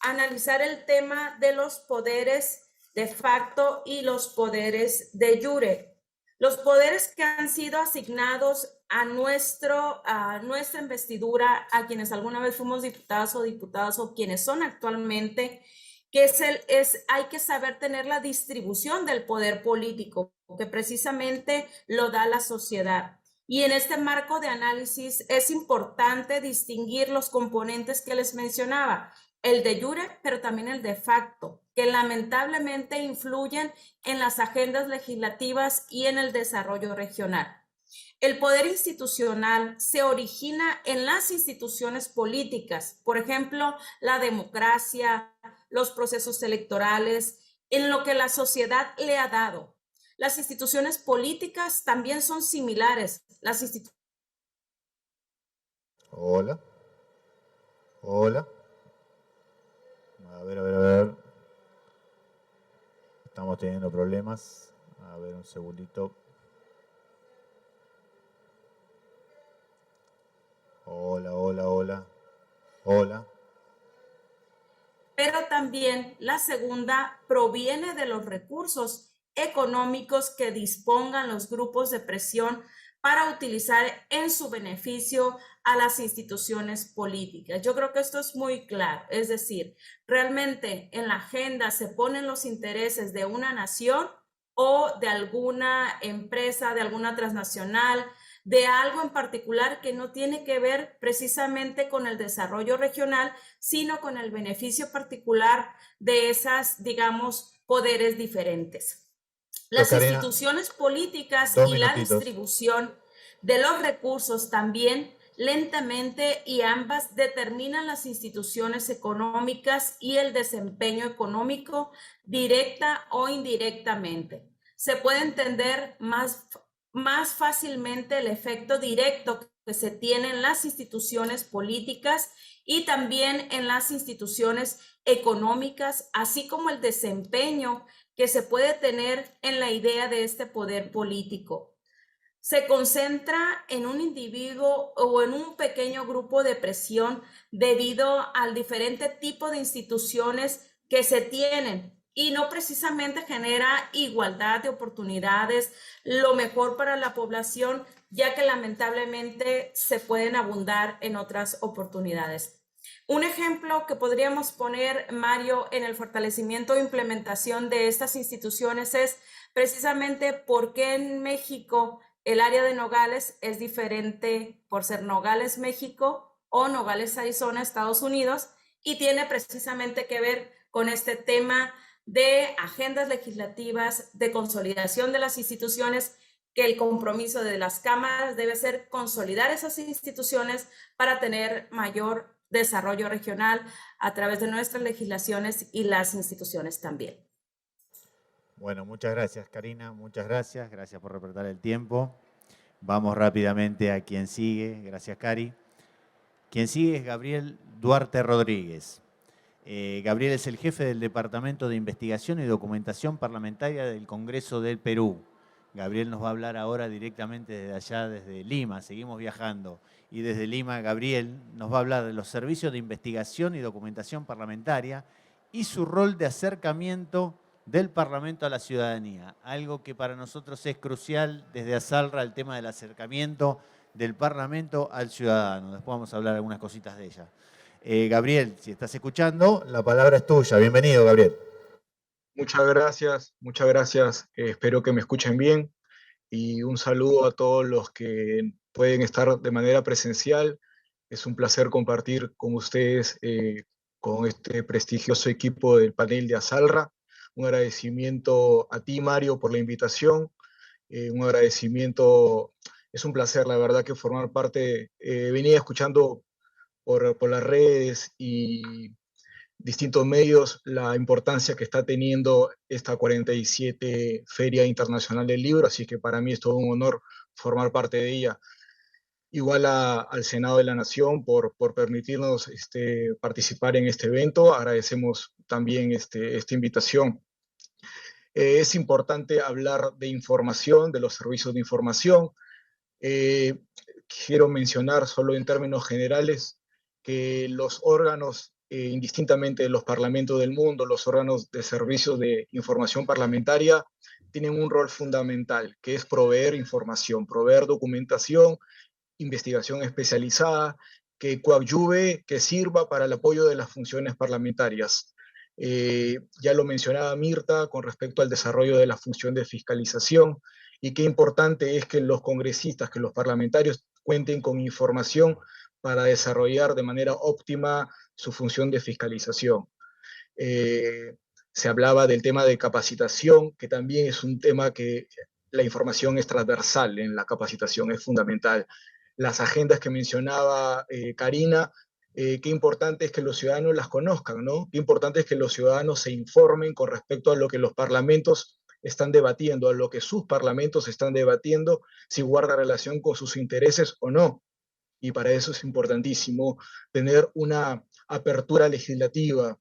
Speaker 5: analizar el tema de los poderes de facto y los poderes de jure. Los poderes que han sido asignados a nuestra investidura, a quienes alguna vez fuimos diputadas o quienes son actualmente, hay que saber tener la distribución del poder político, que precisamente lo da la sociedad. Y en este marco de análisis es importante distinguir los componentes que les mencionaba, el de jure, pero también el de facto, que lamentablemente influyen en las agendas legislativas y en el desarrollo regional. El poder institucional se origina en las instituciones políticas, por ejemplo, la democracia, los procesos electorales, en lo que la sociedad le ha dado. Las instituciones políticas también son similares.
Speaker 1: Hola. Hola. A ver. Estamos teniendo problemas. A ver, un segundito. Hola.
Speaker 5: Pero también la segunda proviene de los recursos económicos que dispongan los grupos de presión para utilizar en su beneficio a las instituciones políticas. Yo creo que esto es muy claro, es decir, realmente en la agenda se ponen los intereses de una nación o de alguna empresa, de alguna transnacional, de algo en particular que no tiene que ver precisamente con el desarrollo regional, sino con el beneficio particular de esas, digamos, poderes diferentes. Las instituciones políticas y la distribución de los recursos también lentamente y ambas determinan las instituciones económicas y el desempeño económico directa o indirectamente. Se puede entender más fácilmente el efecto directo que se tiene en las instituciones políticas y también en las instituciones económicas, así como el desempeño que se puede tener en la idea de este poder político. Se concentra en un individuo o en un pequeño grupo de presión debido al diferente tipo de instituciones que se tienen y no precisamente genera igualdad de oportunidades, lo mejor para la población, ya que lamentablemente se pueden abundar en otras oportunidades. Un ejemplo que podríamos poner, Mario, en el fortalecimiento e implementación de estas instituciones es precisamente por qué en México el área de Nogales es diferente por ser Nogales, México o Nogales, Arizona, Estados Unidos, y tiene precisamente que ver con este tema de agendas legislativas, de consolidación de las instituciones, que el compromiso de las cámaras debe ser consolidar esas instituciones para tener mayor desarrollo regional a través de nuestras legislaciones y las instituciones también.
Speaker 3: Bueno, muchas gracias, Karina, muchas gracias. Gracias por respetar el tiempo. Vamos rápidamente a quien sigue. Gracias, Cari. Quien sigue es Gabriel Duarte Rodríguez. Gabriel es el jefe del Departamento de Investigación y Documentación Parlamentaria del Congreso del Perú. Gabriel nos va a hablar ahora directamente desde allá, desde Lima. Seguimos viajando. Y desde Lima, Gabriel nos va a hablar de los servicios de investigación y documentación parlamentaria y su rol de acercamiento del Parlamento a la ciudadanía. Algo que para nosotros es crucial desde ASALRA, el tema del acercamiento del Parlamento al ciudadano. Después vamos a hablar algunas cositas de ella. Gabriel, si estás escuchando, la palabra es tuya. Bienvenido, Gabriel.
Speaker 6: Muchas gracias. Espero que me escuchen bien y un saludo a todos los que pueden estar de manera presencial. Es un placer compartir con ustedes, con este prestigioso equipo del panel de ASALRA. Un agradecimiento a ti, Mario, por la invitación. Un agradecimiento, es un placer, la verdad, que formar parte. Venía escuchando por las redes y distintos medios la importancia que está teniendo esta 47 Feria Internacional del Libro, así que para mí es todo un honor formar parte de ella. igual al Senado de la Nación por permitirnos participar en este evento. Agradecemos también esta invitación. Es importante hablar de información, de los servicios de información. Quiero mencionar solo en términos generales que los órganos, indistintamente de los parlamentos del mundo, los órganos de servicios de información parlamentaria, tienen un rol fundamental, que es proveer información, proveer documentación, investigación especializada, que coadyuve, que sirva para el apoyo de las funciones parlamentarias. Ya lo mencionaba Mirta con respecto al desarrollo de la función de fiscalización, y qué importante es que los congresistas, que los parlamentarios cuenten con información para desarrollar de manera óptima su función de fiscalización. Se hablaba del tema de capacitación, que también es un tema que la información es transversal en la capacitación, es fundamental. Las agendas que mencionaba Karina, qué importante es que los ciudadanos las conozcan, ¿no? Qué importante es que los ciudadanos se informen con respecto a lo que los parlamentos están debatiendo, a lo que sus parlamentos están debatiendo, si guarda relación con sus intereses o no. Y para eso es importantísimo tener una apertura legislativa.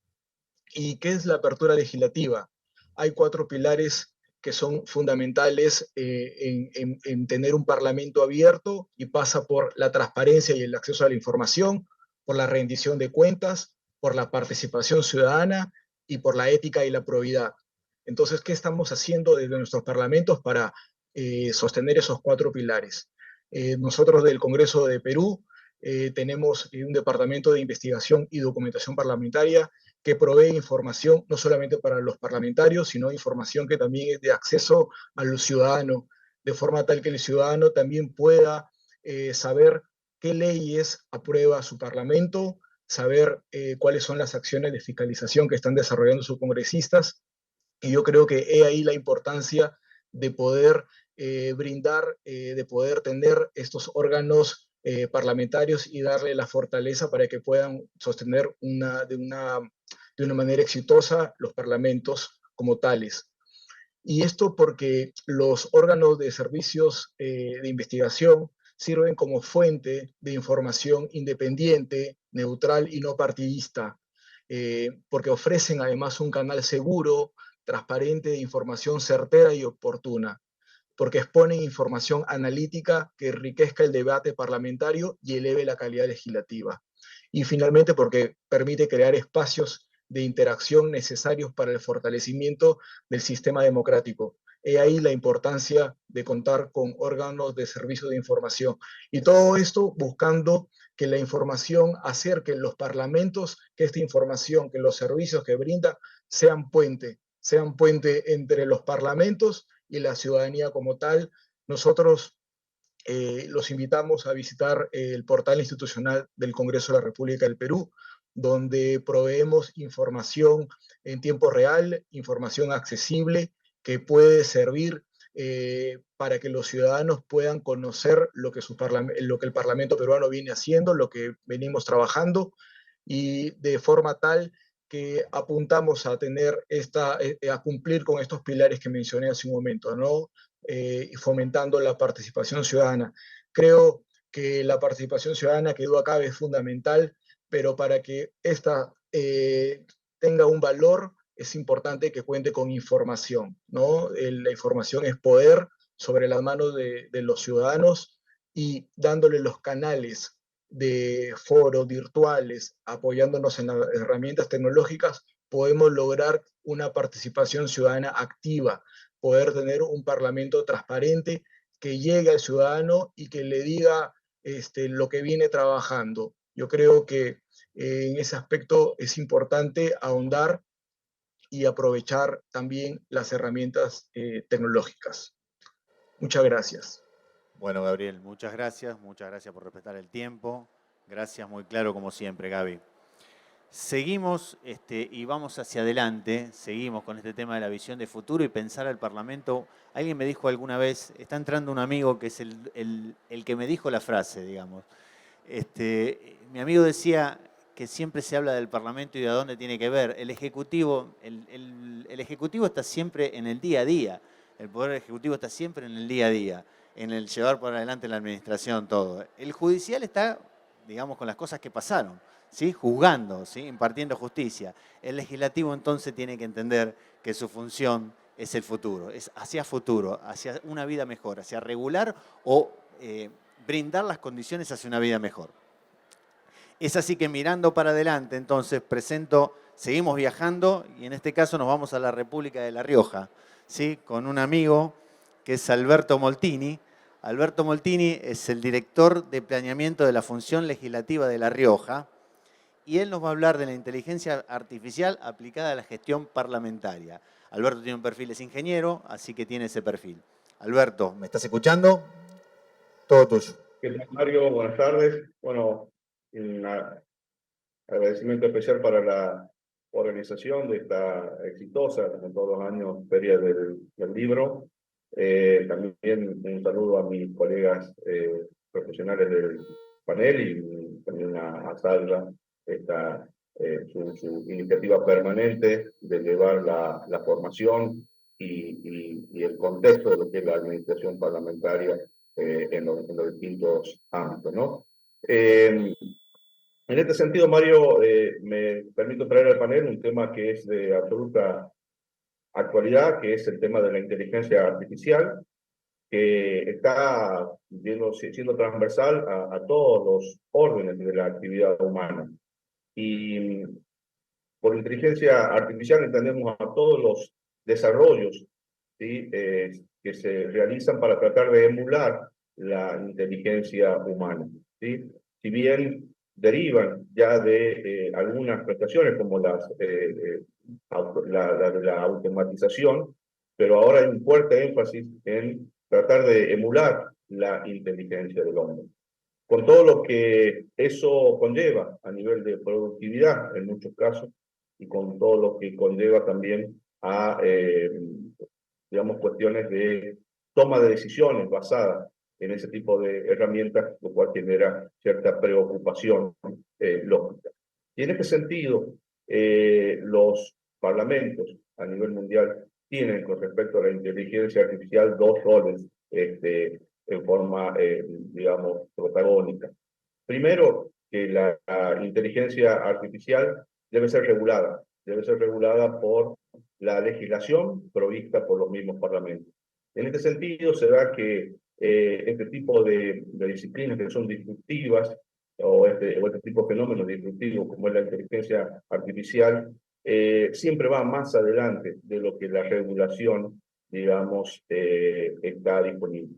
Speaker 6: ¿Y qué es la apertura legislativa? Hay 4 pilares que son fundamentales en tener un parlamento abierto, y pasa por la transparencia y el acceso a la información, por la rendición de cuentas, por la participación ciudadana y por la ética y la probidad. Entonces, ¿qué estamos haciendo desde nuestros parlamentos para sostener esos 4 pilares? Nosotros del Congreso de Perú tenemos un departamento de investigación y documentación parlamentaria que provee información no solamente para los parlamentarios, sino información que también es de acceso a los ciudadanos, de forma tal que el ciudadano también pueda saber qué leyes aprueba su parlamento, saber cuáles son las acciones de fiscalización que están desarrollando sus congresistas. Y yo creo que he ahí la importancia de poder brindar, de poder tener estos órganos parlamentarios y darle la fortaleza para que puedan sostener de una manera exitosa los parlamentos como tales. Y esto porque los órganos de servicios de investigación sirven como fuente de información independiente, neutral y no partidista, porque ofrecen además un canal seguro, transparente, de información certera y oportuna, porque exponen información analítica que enriquezca el debate parlamentario y eleve la calidad legislativa. Y finalmente porque permite crear espacios de interacción necesarios para el fortalecimiento del sistema democrático. He ahí la importancia de contar con órganos de servicio de información. Y todo esto buscando que la información acerque los parlamentos, que esta información, que los servicios que brinda sean puente entre los parlamentos y la ciudadanía como tal. Nosotros los invitamos a visitar el portal institucional del Congreso de la República del Perú, donde proveemos información en tiempo real, información accesible que puede servir para que los ciudadanos puedan conocer lo que el Parlamento peruano viene haciendo, lo que venimos trabajando, y de forma tal que apuntamos a tener a cumplir con estos pilares que mencioné hace un momento, ¿no? Fomentando la participación ciudadana. Creo que la participación ciudadana, que duda cabe, es fundamental, pero para que esta tenga un valor es importante que cuente con información, ¿no? La información es poder sobre las manos de los ciudadanos, y dándole los canales de foros virtuales, apoyándonos en las herramientas tecnológicas, podemos lograr una participación ciudadana activa, poder tener un parlamento transparente que llegue al ciudadano y que le diga lo que viene trabajando. Yo creo que en ese aspecto es importante ahondar y aprovechar también las herramientas tecnológicas. Muchas gracias.
Speaker 3: Bueno, Gabriel, muchas gracias por respetar el tiempo. Gracias, muy claro como siempre, Gaby. Seguimos y vamos hacia adelante, seguimos con este tema de la visión de futuro y pensar al Parlamento. Alguien me dijo alguna vez, está entrando un amigo que es el que me dijo la frase, digamos. Mi amigo decía que siempre se habla del Parlamento y de a dónde tiene que ver. El Ejecutivo está siempre en el día a día. El Poder Ejecutivo está siempre en el día a día. en el llevar por adelante la administración, todo. El judicial está, digamos, con las cosas que pasaron, ¿sí? Juzgando, ¿sí? Impartiendo justicia. El legislativo entonces tiene que entender que su función es el futuro, es hacia futuro, hacia una vida mejor, hacia regular o brindar las condiciones hacia una vida mejor. Es así que mirando para adelante, entonces seguimos viajando y en este caso nos vamos a la República de La Rioja, ¿sí? Con un amigo que es Alberto Moltini. Alberto Moltini es el director de planeamiento de la función legislativa de La Rioja y él nos va a hablar de la inteligencia artificial aplicada a la gestión parlamentaria. Alberto tiene un perfil, es ingeniero, así que tiene ese perfil. Alberto, ¿me estás escuchando? Todo tuyo.
Speaker 7: ¿Qué tal, Mario? Buenas tardes. Bueno, un agradecimiento especial para la organización de esta exitosa, como todos los años, Feria del Libro. También un saludo a mis colegas profesionales del panel y también a Sandra, su iniciativa permanente de llevar la formación y el contexto de lo que es la administración parlamentaria en los distintos ámbitos, ¿no? En este sentido, Mario, me permito traer al panel un tema que es de absoluta actualidad, que es el tema de la inteligencia artificial, que está siendo transversal a todos los órdenes de la actividad humana. Y por inteligencia artificial entendemos a todos los desarrollos, ¿sí? Que se realizan para tratar de emular la inteligencia humana, ¿sí? Si bien derivan ya de algunas prestaciones como la automatización, pero ahora hay un fuerte énfasis en tratar de emular la inteligencia del hombre, con todo lo que eso conlleva a nivel de productividad en muchos casos y con todo lo que conlleva también a, digamos, cuestiones de toma de decisiones basadas en ese tipo de herramientas, lo cual genera cierta preocupación lógica. Y en este sentido, los parlamentos a nivel mundial tienen con respecto a la inteligencia artificial dos roles en forma, digamos, protagónica. Primero, que la inteligencia artificial debe ser regulada por la legislación provista por los mismos parlamentos. En este sentido, se da que este tipo de disciplinas que son disruptivas, o este tipo de fenómenos disruptivos como es la inteligencia artificial, siempre va más adelante de lo que la regulación, digamos, está disponible,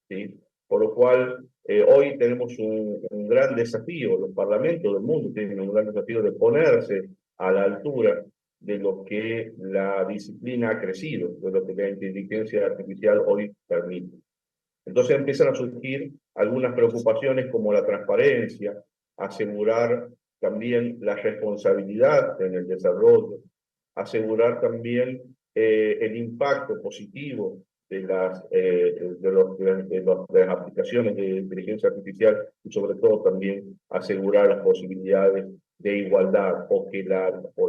Speaker 7: ¿sí? Por lo cual, hoy tenemos un gran desafío, los parlamentos del mundo tienen un gran desafío de ponerse a la altura de lo que la disciplina ha crecido, de lo que la inteligencia artificial hoy permite. Entonces empiezan a surgir algunas preocupaciones como la transparencia, asegurar también la responsabilidad en el desarrollo, asegurar también el impacto positivo de las aplicaciones de inteligencia artificial y sobre todo también asegurar las posibilidades de igualdad o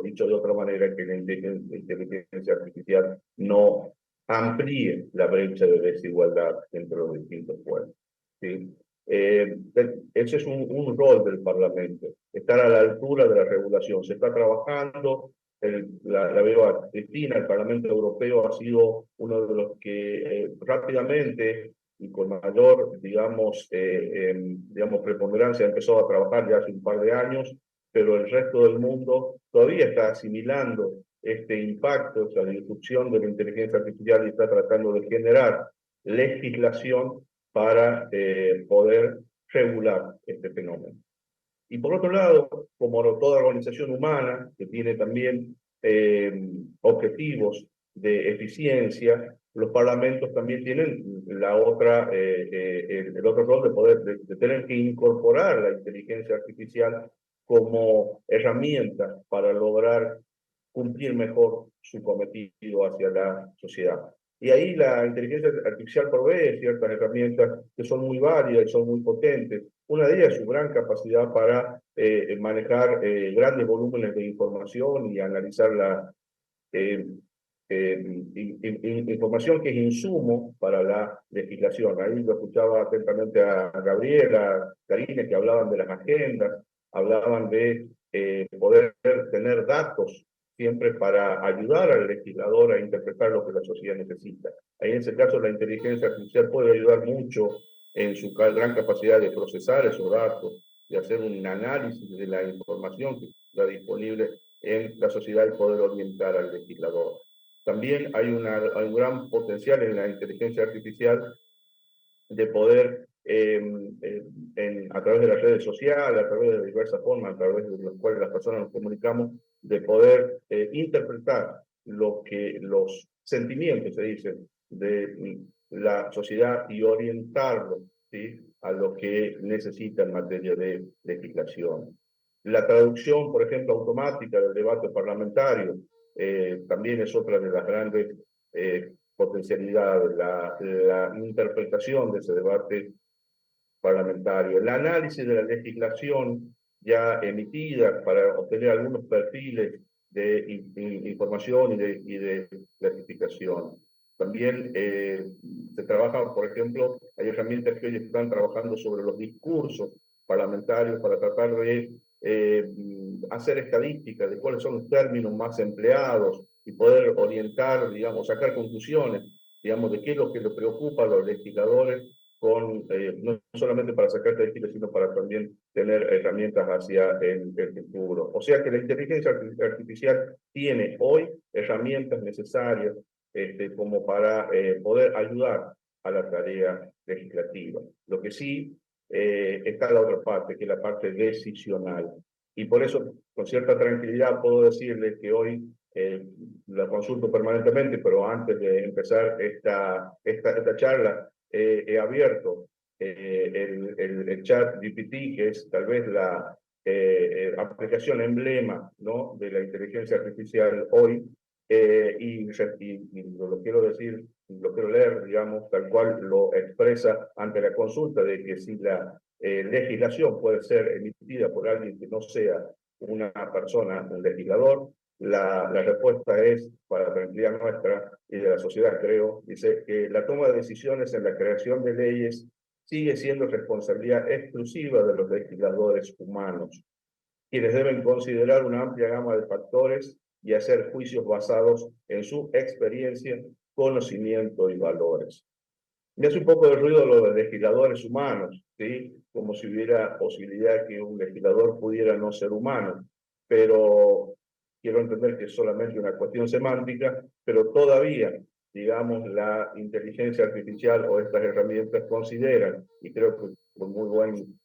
Speaker 7: dicho de otra manera, que la inteligencia artificial no amplíe la brecha de desigualdad entre los distintos pueblos, ¿sí? Ese es un rol del Parlamento, estar a la altura de la regulación. Se está trabajando, la veo a Cristina, el Parlamento Europeo ha sido uno de los que rápidamente y con mayor, digamos, preponderancia empezó a trabajar ya hace un par de años, pero el resto del mundo todavía está asimilando este impacto, la disrupción de la inteligencia artificial y está tratando de generar legislación para poder regular este fenómeno. Y por otro lado, como toda organización humana que tiene también objetivos de eficiencia, los parlamentos también tienen el otro rol de poder de tener que incorporar la inteligencia artificial como herramienta para lograr cumplir mejor su cometido hacia la sociedad. Y ahí la inteligencia artificial provee ciertas herramientas que son muy válidas y son muy potentes. Una de ellas es su gran capacidad para manejar grandes volúmenes de información y analizarla información que es insumo para la legislación. Ahí lo escuchaba atentamente a Gabriela, a Karine, que hablaban de las agendas, hablaban de poder tener datos siempre para ayudar al legislador a interpretar lo que la sociedad necesita. Ahí en ese caso la inteligencia artificial puede ayudar mucho en su gran capacidad de procesar esos datos, de hacer un análisis de la información que está disponible en la sociedad y poder orientar al legislador. También hay un gran potencial en la inteligencia artificial de poder, a través de las redes sociales, a través de diversas formas, a través de las cuales las personas nos comunicamos, de poder interpretar los sentimientos, se dice, de la sociedad y orientarlo, ¿sí?, a lo que necesita en materia de legislación. La traducción, por ejemplo, automática del debate parlamentario también es otra de las grandes potencialidades, la interpretación de ese debate parlamentario, el análisis de la legislación ya emitida para obtener algunos perfiles de información y de clasificación. También se trabaja, por ejemplo, hay herramientas que hoy están trabajando sobre los discursos parlamentarios para tratar de hacer estadísticas de cuáles son los términos más empleados y poder orientar, digamos, sacar conclusiones, digamos, de qué es lo que les preocupa a los legisladores, no solamente para sacar estadísticas, sino para también tener herramientas hacia el futuro. O sea que la inteligencia artificial tiene hoy herramientas necesarias como para poder ayudar a la tarea legislativa. Lo que sí está la otra parte, que es la parte decisional. Y por eso, con cierta tranquilidad, puedo decirles que hoy la consulto permanentemente, pero antes de empezar esta charla, he abierto el chat GPT, que es tal vez la aplicación emblema, ¿no?, de la inteligencia artificial hoy, y lo quiero decir, lo quiero leer, digamos, tal cual lo expresa ante la consulta de que si la legislación puede ser emitida por alguien que no sea una persona, un legislador, la respuesta es, para tranquilidad nuestra y de la sociedad, creo, dice que la toma de decisiones en la creación de leyes sigue siendo responsabilidad exclusiva de los legisladores humanos, quienes deben considerar una amplia gama de factores y hacer juicios basados en su experiencia, conocimiento y valores. Me hace un poco de ruido lo de legisladores humanos, ¿sí?, como si hubiera posibilidad que un legislador pudiera no ser humano, pero quiero entender que es solamente una cuestión semántica, pero todavía, digamos, la inteligencia artificial o estas herramientas consideran, y creo que con muy buen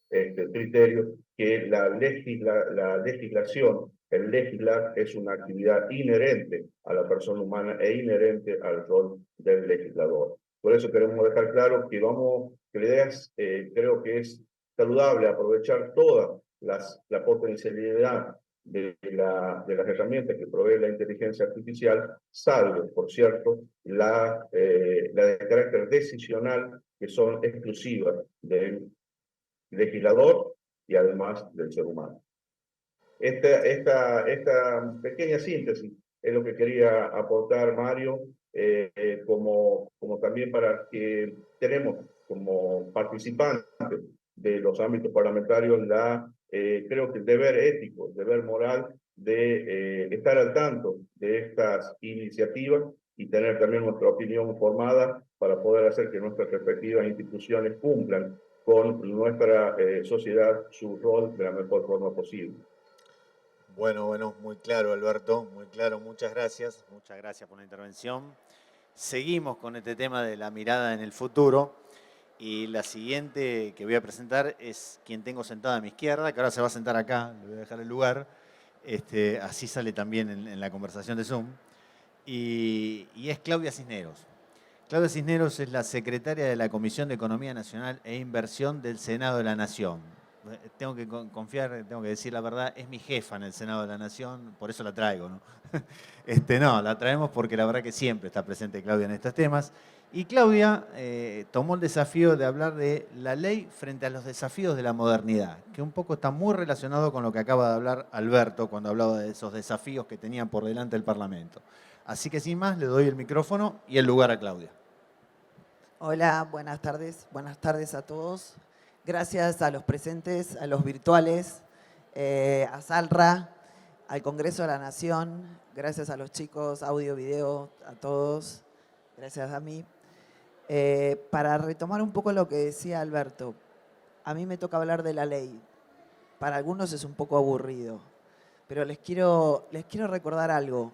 Speaker 7: criterio, que la legislación, el legislar, es una actividad inherente a la persona humana e inherente al rol del legislador. Por eso queremos dejar claro que la idea es, creo que es saludable aprovechar toda la potencialidad de las herramientas que provee la inteligencia artificial, salvo, por cierto, la de carácter decisional, que son exclusivas del legislador y además del ser humano. Esta pequeña síntesis es lo que quería aportar, Mario, como también para que tenemos como participantes de los ámbitos parlamentarios creo que el deber ético, el deber moral de estar al tanto de estas iniciativas y tener también nuestra opinión formada para poder hacer que nuestras respectivas instituciones cumplan con nuestra sociedad su rol de la mejor forma posible.
Speaker 1: Bueno, muy claro, Alberto, muy claro, muchas gracias por la intervención. Seguimos con este tema de la mirada en el futuro y la siguiente que voy a presentar es quien tengo sentada a mi izquierda, que ahora se va a sentar acá, le voy a dejar el lugar, así sale también en la conversación de Zoom, y es Claudia Cisneros. Claudia Cisneros es la secretaria de la Comisión de Economía Nacional e Inversión del Senado de la Nación. Tengo que confiar, tengo que decir la verdad, es mi jefa en el Senado de la Nación, por eso la traigo, ¿no? No, la traemos porque la verdad que siempre está presente Claudia en estos temas. Y Claudia tomó el desafío de hablar de la ley frente a los desafíos de la modernidad, que un poco está muy relacionado con lo que acaba de hablar Alberto cuando hablaba de esos desafíos que tenían por delante el Parlamento.
Speaker 3: Así que sin más, le doy el micrófono y el lugar a Claudia.
Speaker 8: Hola, buenas tardes a todos. Gracias a los presentes, a los virtuales, a Salra, al Congreso de la Nación, gracias a los chicos, audio, video, a todos, gracias a mí. Para retomar un poco lo que decía Alberto, a mí me toca hablar de la ley. Para algunos es un poco aburrido, pero les quiero recordar algo.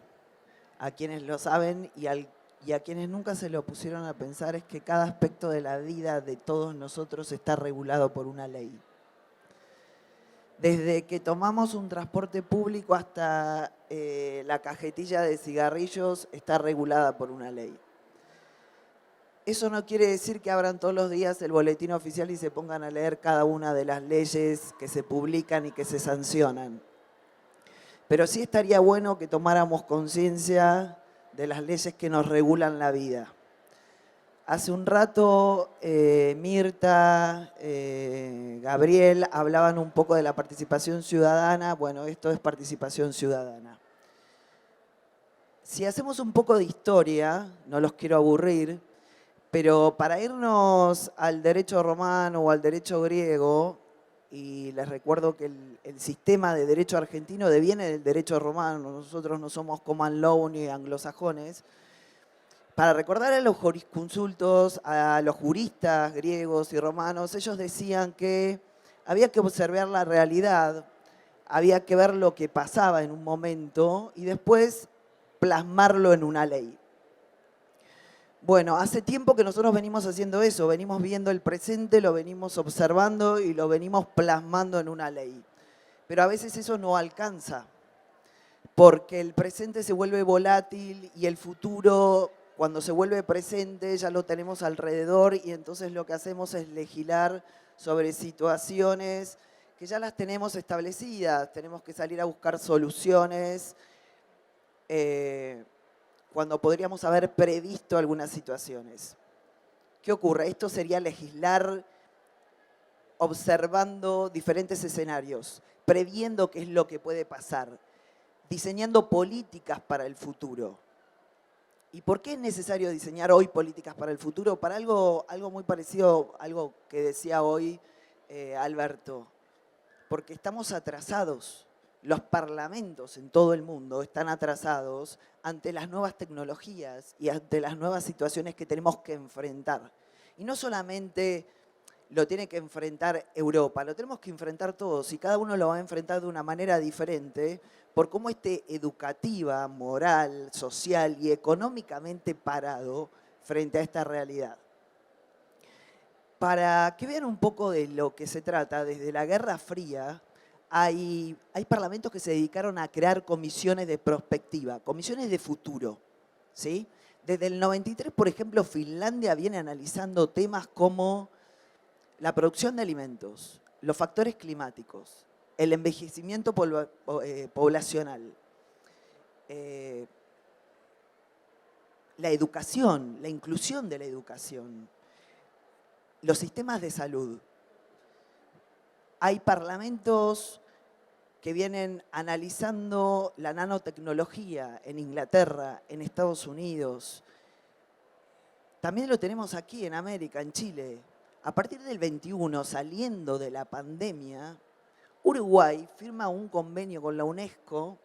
Speaker 8: A quienes lo saben y a quienes nunca se lo pusieron a pensar, es que cada aspecto de la vida de todos nosotros está regulado por una ley. Desde que tomamos un transporte público hasta la cajetilla de cigarrillos está regulada por una ley. Eso no quiere decir que abran todos los días el boletín oficial y se pongan a leer cada una de las leyes que se publican y que se sancionan. Pero sí estaría bueno que tomáramos conciencia de las leyes que nos regulan la vida. Hace un rato Mirta, Gabriel hablaban un poco de la participación ciudadana. Bueno, esto es participación ciudadana. Si hacemos un poco de historia, no los quiero aburrir, pero para irnos al derecho romano o al derecho griego, y les recuerdo que el sistema de derecho argentino deviene del derecho romano, nosotros no somos common law ni anglosajones. Para recordar a los jurisconsultos, a los juristas griegos y romanos, ellos decían que había que observar la realidad, había que ver lo que pasaba en un momento y después plasmarlo en una ley. Bueno, hace tiempo que nosotros venimos haciendo eso, venimos viendo el presente, lo venimos observando y lo venimos plasmando en una ley. Pero a veces eso no alcanza, porque el presente se vuelve volátil y el futuro, cuando se vuelve presente, ya lo tenemos alrededor y entonces lo que hacemos es legislar sobre situaciones que ya las tenemos establecidas, tenemos que salir a buscar soluciones, cuando podríamos haber previsto algunas situaciones. ¿Qué ocurre? Esto sería legislar observando diferentes escenarios, previendo qué es lo que puede pasar, diseñando políticas para el futuro. ¿Y por qué es necesario diseñar hoy políticas para el futuro? Para algo muy parecido a algo que decía hoy Alberto, porque estamos atrasados. Los parlamentos en todo el mundo están atrasados ante las nuevas tecnologías y ante las nuevas situaciones que tenemos que enfrentar. Y no solamente lo tiene que enfrentar Europa, lo tenemos que enfrentar todos y cada uno lo va a enfrentar de una manera diferente por cómo esté educativa, moral, social y económicamente parado frente a esta realidad. Para que vean un poco de lo que se trata, desde la Guerra Fría, hay parlamentos que se dedicaron a crear comisiones de prospectiva, comisiones de futuro, ¿sí? Desde el 93, por ejemplo, Finlandia viene analizando temas como la producción de alimentos, los factores climáticos, el envejecimiento poblacional, la educación, la inclusión de la educación, los sistemas de salud. Hay parlamentos que vienen analizando la nanotecnología en Inglaterra, en Estados Unidos. También lo tenemos aquí en América, en Chile. A partir del 21, saliendo de la pandemia, Uruguay firma un convenio con la UNESCO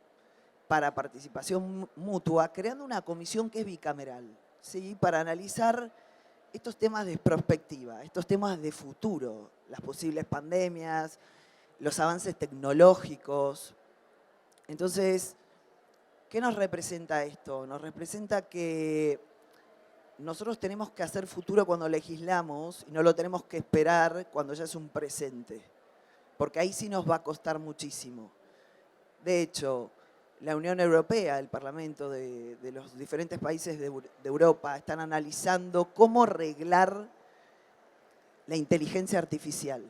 Speaker 8: para participación mutua, creando una comisión que es bicameral, ¿sí? Para analizar estos temas de prospectiva, estos temas de futuro, las posibles pandemias, los avances tecnológicos. Entonces, ¿qué nos representa esto? Nos representa que nosotros tenemos que hacer futuro cuando legislamos y no lo tenemos que esperar cuando ya es un presente, porque ahí sí nos va a costar muchísimo. De hecho, la Unión Europea, el Parlamento de los diferentes países de Europa están analizando cómo arreglar la inteligencia artificial.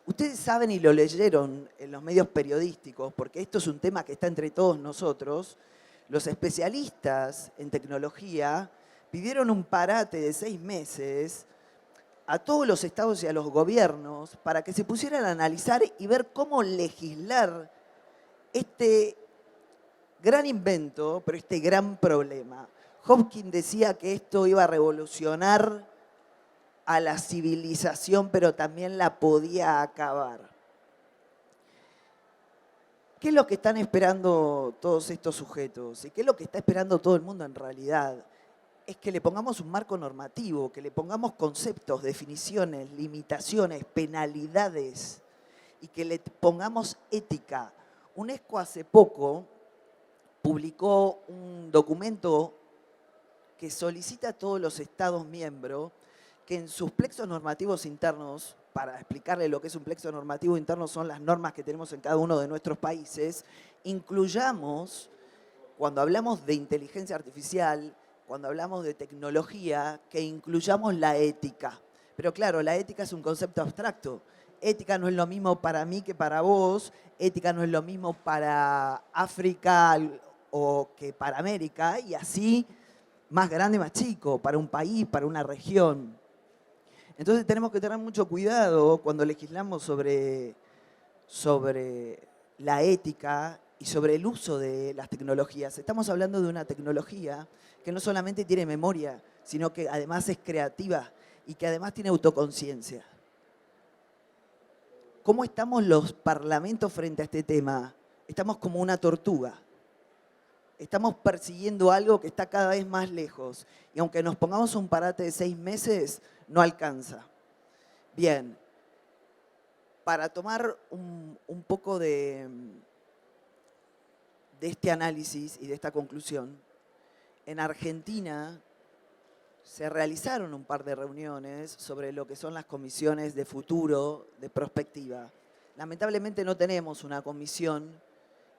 Speaker 8: Ustedes saben y lo leyeron en los medios periodísticos, porque esto es un tema que está entre todos nosotros. Los especialistas en tecnología pidieron un parate de 6 meses a todos los estados y a los gobiernos para que se pusieran a analizar y ver cómo legislar este gran invento, pero este gran problema. Hopkins decía que esto iba a revolucionar a la civilización, pero también la podía acabar. ¿Qué es lo que están esperando todos estos sujetos? ¿Y qué es lo que está esperando todo el mundo en realidad? Es que le pongamos un marco normativo, que le pongamos conceptos, definiciones, limitaciones, penalidades y que le pongamos ética. UNESCO hace poco publicó un documento que solicita a todos los Estados miembros que en sus plexos normativos internos, para explicarle lo que es un plexo normativo interno, son las normas que tenemos en cada uno de nuestros países, incluyamos, cuando hablamos de inteligencia artificial, cuando hablamos de tecnología, que incluyamos la ética. Pero claro, la ética es un concepto abstracto. Ética no es lo mismo para mí que para vos, ética no es lo mismo para África o que para América, y así más grande, más chico, para un país, para una región. Entonces tenemos que tener mucho cuidado cuando legislamos sobre la ética y sobre el uso de las tecnologías. Estamos hablando de una tecnología que no solamente tiene memoria, sino que además es creativa y que además tiene autoconciencia. ¿Cómo estamos los parlamentos frente a este tema? Estamos como una tortuga. Estamos persiguiendo algo que está cada vez más lejos. Y aunque nos pongamos un parate de 6 meses, no alcanza. Bien, para tomar un poco de este análisis y de esta conclusión, en Argentina se realizaron un par de reuniones sobre lo que son las comisiones de futuro, de prospectiva. Lamentablemente no tenemos una comisión,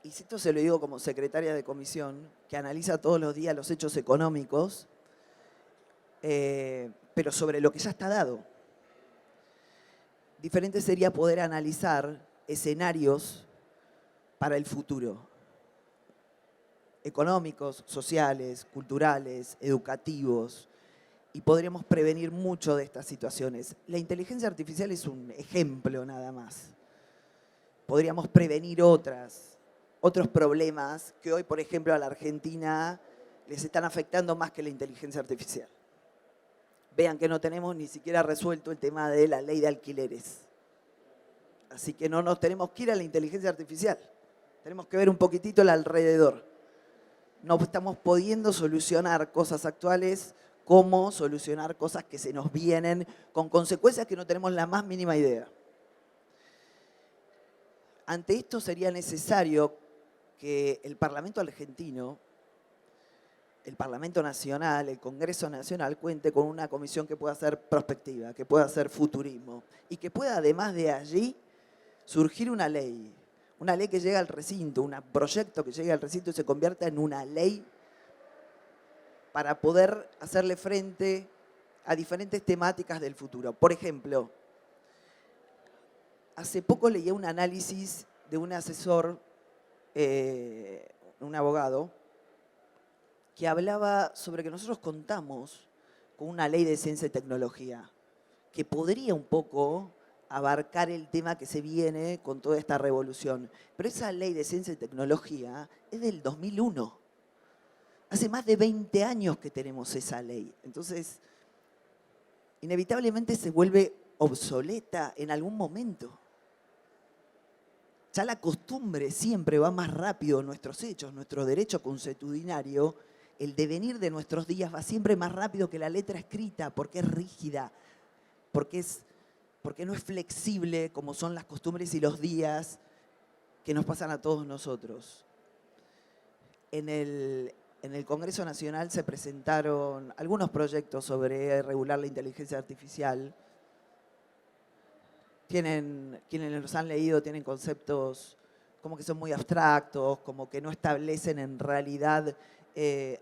Speaker 8: y esto se lo digo como secretaria de comisión, que analiza todos los días los hechos económicos, pero sobre lo que ya está dado. Diferente sería poder analizar escenarios para el futuro, económicos, sociales, culturales, educativos, y podríamos prevenir mucho de estas situaciones. La inteligencia artificial es un ejemplo nada más. Podríamos prevenir otros problemas que hoy, por ejemplo, a la Argentina les están afectando más que la inteligencia artificial. Vean que no tenemos ni siquiera resuelto el tema de la ley de alquileres. Así que no nos tenemos que ir a la inteligencia artificial. Tenemos que ver un poquitito el alrededor. No estamos pudiendo solucionar cosas actuales como solucionar cosas que se nos vienen con consecuencias que no tenemos la más mínima idea. Ante esto sería necesario que el Parlamento argentino, el Parlamento Nacional, el Congreso Nacional, cuente con una comisión que pueda hacer prospectiva, que pueda hacer futurismo y que pueda, además de allí, surgir una ley que llegue al recinto, un proyecto que llegue al recinto y se convierta en una ley para poder hacerle frente a diferentes temáticas del futuro. Por ejemplo, hace poco leí un análisis de un asesor, un abogado, que hablaba sobre que nosotros contamos con una ley de ciencia y tecnología que podría un poco abarcar el tema que se viene con toda esta revolución. Pero esa ley de ciencia y tecnología es del 2001. Hace más de 20 años que tenemos esa ley. Entonces, inevitablemente se vuelve obsoleta en algún momento. Ya la costumbre siempre va más rápido en nuestros hechos, nuestro derecho consuetudinario, el devenir de nuestros días va siempre más rápido que la letra escrita, porque es rígida, porque no es flexible como son las costumbres y los días que nos pasan a todos nosotros. En el Congreso Nacional se presentaron algunos proyectos sobre regular la inteligencia artificial. Quienes los han leído tienen conceptos como que son muy abstractos, como que no establecen en realidad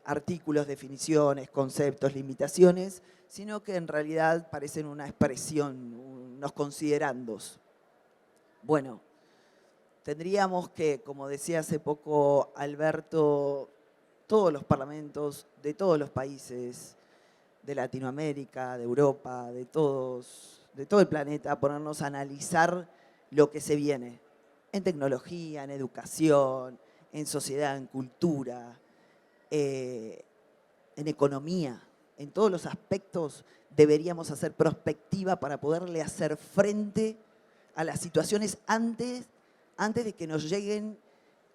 Speaker 8: artículos, definiciones, conceptos, limitaciones, sino que en realidad parecen una expresión, unos considerandos. Bueno, tendríamos que, como decía hace poco Alberto, todos los parlamentos de todos los países de Latinoamérica, de Europa, de todo el planeta, ponernos a analizar lo que se viene en tecnología, en educación, en sociedad, en cultura, en economía, en todos los aspectos deberíamos hacer prospectiva para poderle hacer frente a las situaciones antes de que nos lleguen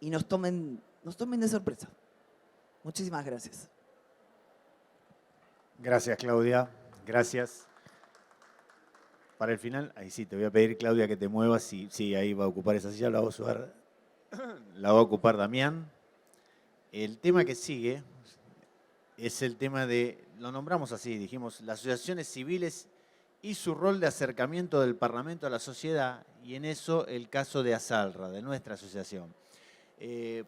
Speaker 8: y nos tomen de sorpresa. Muchísimas gracias.
Speaker 3: Gracias, Claudia. Gracias. Para el final, ahí sí, te voy a pedir, Claudia, que te muevas. Sí, ahí va a ocupar esa silla, la va a ocupar Damián. El tema que sigue es el tema de, lo nombramos así, dijimos, las asociaciones civiles y su rol de acercamiento del Parlamento a la sociedad, y en eso el caso de ASALRA, de nuestra asociación.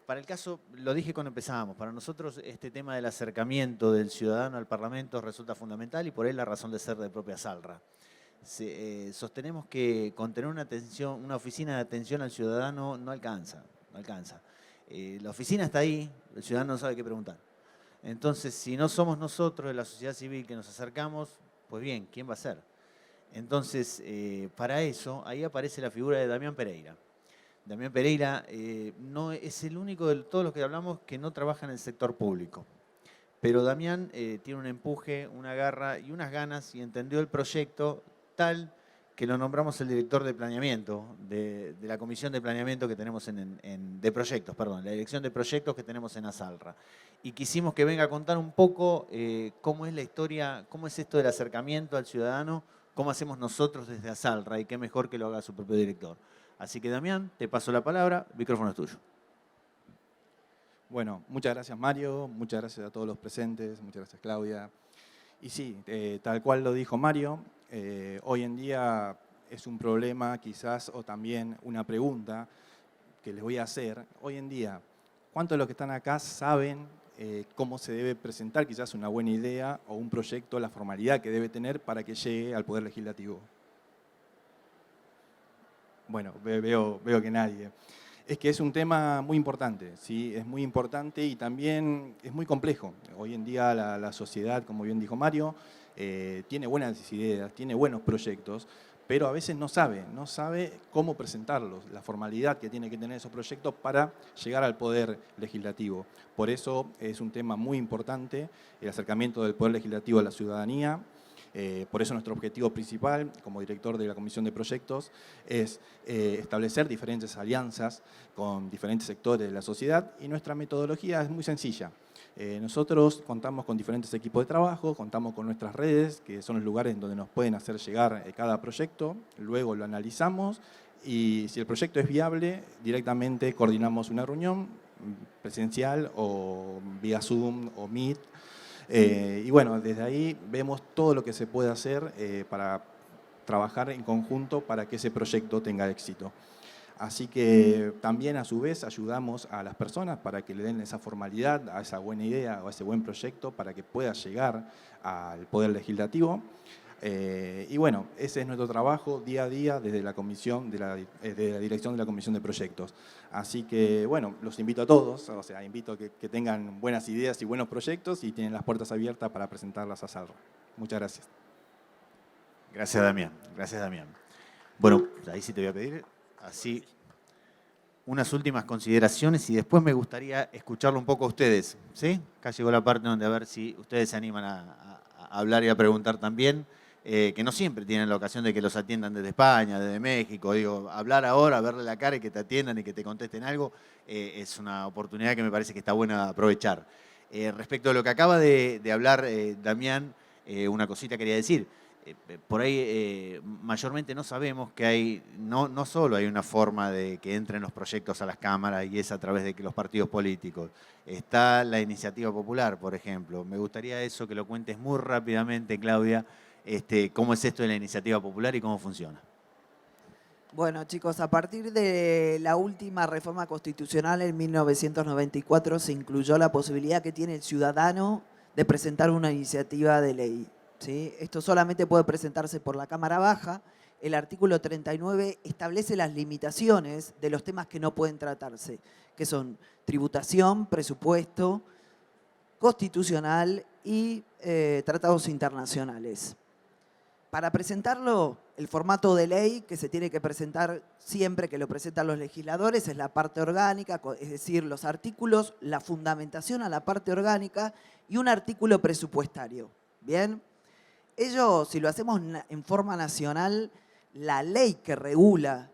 Speaker 3: Para el caso, lo dije cuando empezábamos, para nosotros este tema del acercamiento del ciudadano al Parlamento resulta fundamental y por ahí la razón de ser de propia ASALRA. Sostenemos que con tener una oficina de atención al ciudadano no alcanza. La oficina está ahí, el ciudadano no sabe qué preguntar. Entonces, si no somos nosotros de la sociedad civil que nos acercamos, pues bien, ¿quién va a ser? Entonces, para eso, ahí aparece la figura de Damián Pereira. Damián Pereira no es el único de todos los que hablamos que no trabaja en el sector público. Pero Damián tiene un empuje, una garra y unas ganas y entendió el proyecto tal que lo nombramos el director de planeamiento, de la comisión de planeamiento que tenemos de proyectos, perdón, la dirección de proyectos que tenemos en ASALRA. Y quisimos que venga a contar un poco cómo es la historia, cómo es esto del acercamiento al ciudadano, cómo hacemos nosotros desde ASALRA y qué mejor que lo haga su propio director. Así que, Damián, te paso la palabra, el micrófono es tuyo.
Speaker 9: Bueno, muchas gracias, Mario, muchas gracias a todos los presentes, muchas gracias, Claudia. Y sí, tal cual lo dijo Mario, hoy en día es un problema quizás o también una pregunta que les voy a hacer. Hoy en día, ¿cuántos de los que están acá saben cómo se debe presentar quizás una buena idea o un proyecto, la formalidad que debe tener para que llegue al Poder Legislativo? Bueno, veo que nadie. Es que es un tema muy importante, ¿sí? Es muy importante y también es muy complejo. Hoy en día la sociedad, como bien dijo Mario, tiene buenas ideas, tiene buenos proyectos, pero a veces no sabe cómo presentarlos, la formalidad que tiene que tener esos proyectos para llegar al Poder Legislativo. Por eso es un tema muy importante, el acercamiento del Poder Legislativo a la ciudadanía. Por eso nuestro objetivo principal, como director de la Comisión de Proyectos, es establecer diferentes alianzas con diferentes sectores de la sociedad y nuestra metodología es muy sencilla. Nosotros contamos con diferentes equipos de trabajo, contamos con nuestras redes, que son los lugares en donde nos pueden hacer llegar cada proyecto, luego lo analizamos y si el proyecto es viable, directamente coordinamos una reunión presencial o vía Zoom o Meet. Y bueno, desde ahí vemos todo lo que se puede hacer para trabajar en conjunto para que ese proyecto tenga éxito. Así que también a su vez ayudamos a las personas para que le den esa formalidad a esa buena idea o a ese buen proyecto para que pueda llegar al Poder Legislativo. Y bueno, ese es nuestro trabajo día a día desde la comisión, de la dirección de la Comisión de Proyectos. Así que bueno, los invito a todos, o sea, invito a que tengan buenas ideas y buenos proyectos y tienen las puertas abiertas para presentarlas a ASALRA. Muchas gracias.
Speaker 3: Gracias, Damián. Gracias, Damián. Bueno, ahí sí te voy a pedir, así, unas últimas consideraciones y después me gustaría escucharlo un poco a ustedes, ¿sí? Acá llegó la parte donde a ver si ustedes se animan a hablar y a preguntar también. Que no siempre tienen la ocasión de que los atiendan desde España, desde México. Digo, hablar ahora, verle la cara y que te atiendan y que te contesten algo, es una oportunidad que me parece que está buena aprovechar. Respecto a lo que acaba de hablar Damián, una cosita quería decir. Por ahí mayormente no sabemos que hay, no solo hay una forma de que entren los proyectos a las cámaras y es a través de que los partidos políticos. Está la iniciativa popular, por ejemplo. Me gustaría eso que lo cuentes muy rápidamente, Claudia. ¿Cómo es esto de la iniciativa popular y cómo funciona?
Speaker 8: Bueno, chicos, a partir de la última reforma constitucional en 1994 se incluyó la posibilidad que tiene el ciudadano de presentar una iniciativa de ley, ¿sí? Esto solamente puede presentarse por la Cámara Baja. El artículo 39 establece las limitaciones de los temas que no pueden tratarse, que son tributación, presupuesto, constitucional y tratados internacionales. Para presentarlo el formato de ley que se tiene que presentar siempre que lo presentan los legisladores es la parte orgánica, es decir, los artículos, la fundamentación a la parte orgánica y un artículo presupuestario. ¿Bien? Ello, si lo hacemos en forma nacional, la ley que regula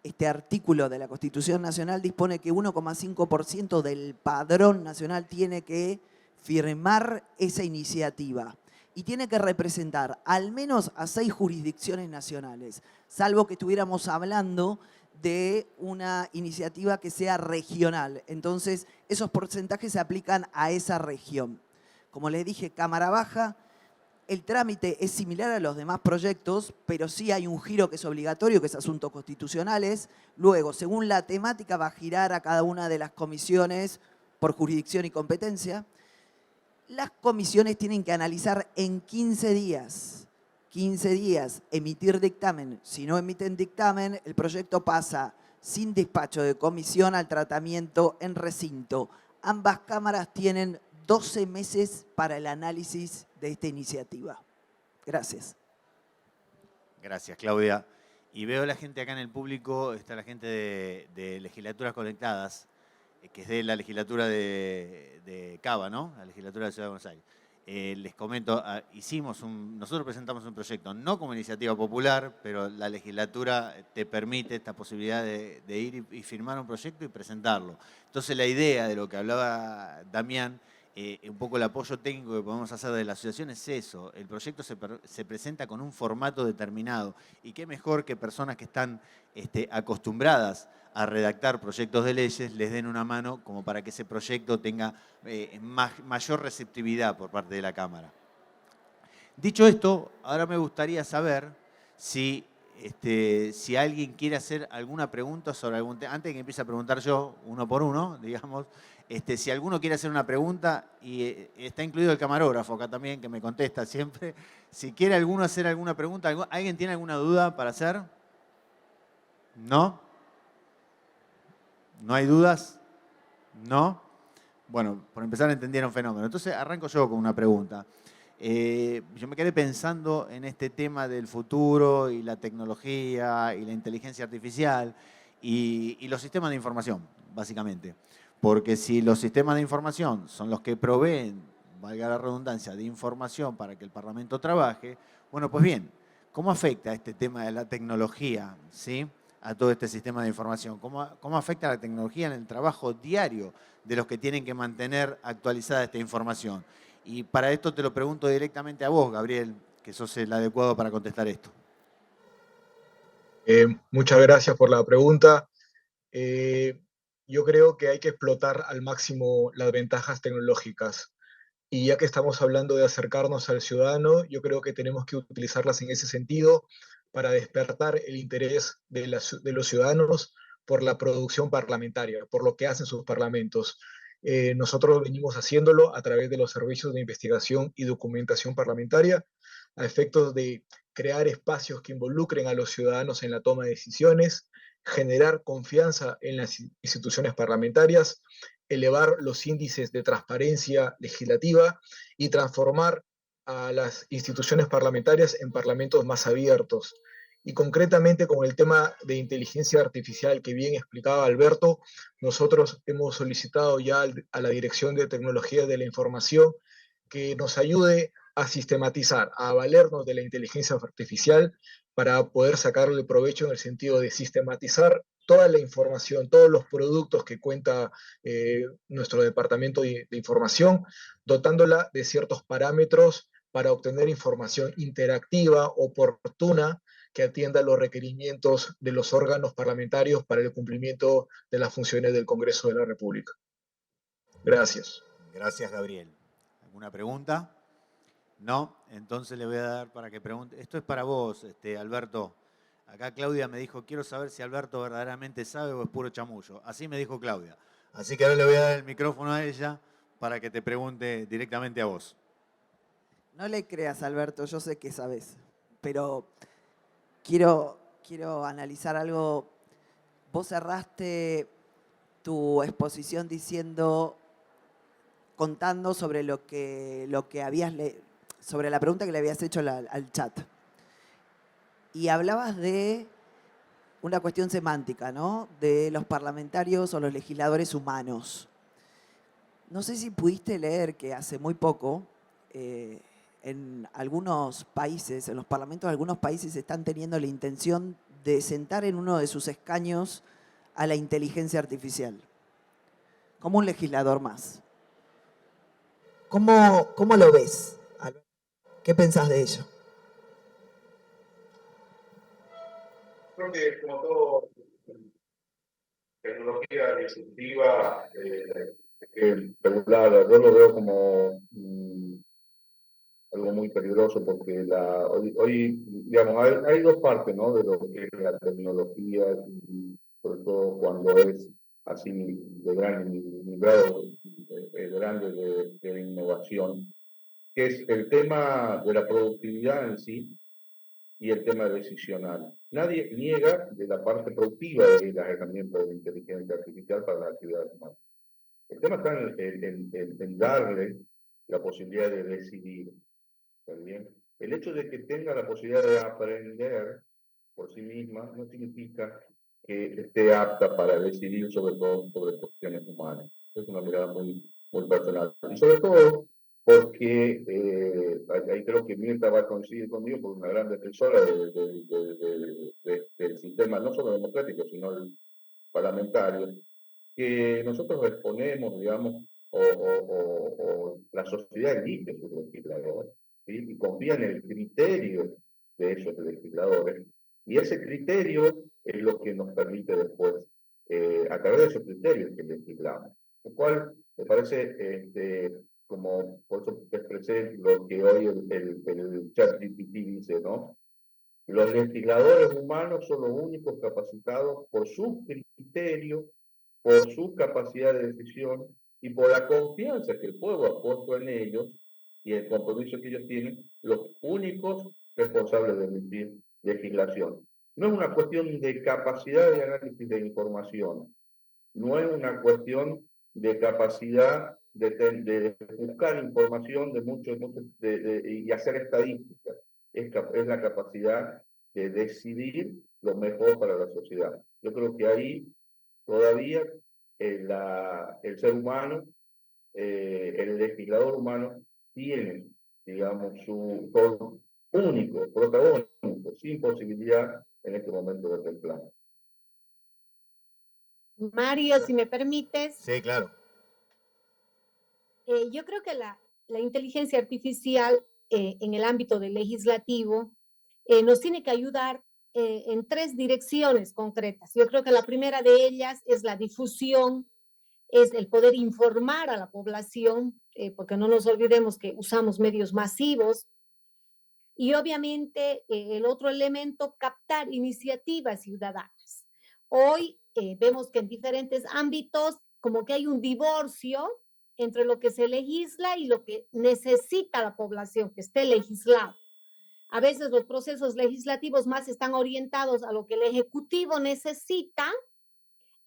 Speaker 8: este artículo de la Constitución Nacional dispone que 1,5% del padrón nacional tiene que firmar esa iniciativa y tiene que representar al menos a 6 jurisdicciones nacionales, salvo que estuviéramos hablando de una iniciativa que sea regional. Entonces, esos porcentajes se aplican a esa región. Como les dije, Cámara Baja, el trámite es similar a los demás proyectos, pero sí hay un giro que es obligatorio, que es asuntos constitucionales. Luego, según la temática, va a girar a cada una de las comisiones por jurisdicción y competencia. Las comisiones tienen que analizar en 15 días, emitir dictamen. Si no emiten dictamen, el proyecto pasa sin despacho de comisión al tratamiento en recinto. Ambas cámaras tienen 12 meses para el análisis de esta iniciativa. Gracias.
Speaker 3: Gracias, Claudia. Y veo la gente acá en el público, está la gente de Legislaturas Conectadas, que es de la legislatura de Cava, ¿no? La legislatura de la Ciudad de Buenos Aires. Les comento, nosotros presentamos un proyecto, no como iniciativa popular, pero la legislatura te permite esta posibilidad de ir y firmar un proyecto y presentarlo. Entonces la idea de lo que hablaba Damián, un poco el apoyo técnico que podemos hacer de la asociación es eso. El proyecto se presenta con un formato determinado. Y qué mejor que personas que están acostumbradas a redactar proyectos de leyes les den una mano como para que ese proyecto tenga mayor receptividad por parte de la Cámara. Dicho esto, ahora me gustaría saber si alguien quiere hacer alguna pregunta sobre algún tema. Antes de que empiece a preguntar yo, uno por uno, digamos, si alguno quiere hacer una pregunta, y está incluido el camarógrafo acá también, que me contesta siempre. Si quiere alguno hacer alguna pregunta, ¿alguien tiene alguna duda para hacer? ¿No? ¿No hay dudas? ¿No? Bueno, por empezar entendieron fenómeno. Entonces arranco yo con una pregunta. Yo me quedé pensando en este tema del futuro y la tecnología y la inteligencia artificial y los sistemas de información, básicamente. Porque si los sistemas de información son los que proveen, valga la redundancia, de información para que el Parlamento trabaje, bueno, pues bien, ¿cómo afecta este tema de la tecnología, ¿sí?, a todo este sistema de información? ¿Cómo afecta la tecnología en el trabajo diario de los que tienen que mantener actualizada esta información? Y para esto te lo pregunto directamente a vos, Gabriel, que sos el adecuado para contestar esto.
Speaker 6: Muchas gracias por la pregunta. Yo creo que hay que explotar al máximo las ventajas tecnológicas. Y ya que estamos hablando de acercarnos al ciudadano, yo creo que tenemos que utilizarlas en ese sentido para despertar el interés de los ciudadanos por la producción parlamentaria, por lo que hacen sus parlamentos. Nosotros venimos haciéndolo a través de los servicios de investigación y documentación parlamentaria, a efectos de crear espacios que involucren a los ciudadanos en la toma de decisiones, generar confianza en las instituciones parlamentarias, elevar los índices de transparencia legislativa y transformar a las instituciones parlamentarias en parlamentos más abiertos. Y concretamente con el tema de inteligencia artificial que bien explicaba Alberto, nosotros hemos solicitado ya a la Dirección de Tecnología de la Información que nos ayude a sistematizar, a valernos de la inteligencia artificial para poder sacarle provecho en el sentido de sistematizar toda la información, todos los productos que cuenta nuestro departamento de información, dotándola de ciertos parámetros para obtener información interactiva, oportuna, que atienda los requerimientos de los órganos parlamentarios para el cumplimiento de las funciones del Congreso de la República. Gracias.
Speaker 3: Gracias, Gabriel. ¿Alguna pregunta? No, entonces le voy a dar para que pregunte. Esto es para vos, Alberto. Acá Claudia me dijo, quiero saber si Alberto verdaderamente sabe o es puro chamullo. Así me dijo Claudia. Así que ahora le voy a dar el micrófono a ella para que te pregunte directamente a vos.
Speaker 8: No le creas, Alberto, yo sé que sabes, pero quiero analizar algo. Vos cerraste tu exposición contando sobre lo que habías sobre la pregunta que le habías hecho al chat. y hablabas de una cuestión semántica, ¿no? De los parlamentarios o los legisladores humanos. No sé si pudiste leer que hace muy poco en algunos países, en los parlamentos de algunos países están teniendo la intención de sentar en uno de sus escaños a la inteligencia artificial, como un legislador más.
Speaker 10: ¿Cómo lo ves, Alberto? ¿Qué pensás de ello?
Speaker 7: Creo que como todo tecnología disruptiva, regulada, yo lo veo como algo muy peligroso porque hoy digamos, hay dos partes, ¿no? De lo que es la tecnología, y sobre todo cuando es así de gran grado grande de innovación, que es el tema de la productividad en sí y el tema decisional. Nadie niega de la parte productiva de las herramientas de inteligencia artificial para la actividad humana. El tema está en darle la posibilidad de decidir. También. El hecho de que tenga la posibilidad de aprender por sí misma no significa que esté apta para decidir sobre todo sobre cuestiones humanas. Es una mirada muy, muy personal. Y sobre todo porque ahí creo que Mirta va a coincidir conmigo por una gran defensora del sistema, no solo democrático, sino el parlamentario, que nosotros exponemos, digamos, o la sociedad elige sus legisladores, ¿sí? Y confía en el criterio de esos legisladores. Y ese criterio es lo que nos permite después, a través de esos criterios que legislamos. Lo cual me parece, como por eso expresé lo que hoy el ChatGPT dice, ¿no? Los legisladores humanos son los únicos capacitados por su criterio, por su capacidad de decisión y por la confianza que el pueblo ha puesto en ellos y el compromiso que ellos tienen, los únicos responsables de emitir legislación. No es una cuestión de capacidad de análisis de información, no es una cuestión de capacidad de buscar información y hacer estadísticas, es la capacidad de decidir lo mejor para la sociedad. Yo creo que ahí todavía el ser humano, el legislador humano, tiene, digamos, su rol único, protagónico, sin posibilidad en este momento de reemplazo.
Speaker 2: Mario, si me permites.
Speaker 1: Sí, claro.
Speaker 2: Yo creo que la inteligencia artificial en el ámbito del legislativo nos tiene que ayudar en tres direcciones concretas. Yo creo que la primera de ellas es la difusión, es el poder informar a la población, porque no nos olvidemos que usamos medios masivos. Y obviamente el otro elemento, captar iniciativas ciudadanas. Hoy vemos que en diferentes ámbitos como que hay un divorcio entre lo que se legisla y lo que necesita la población que esté legislado. A veces los procesos legislativos más están orientados a lo que el Ejecutivo necesita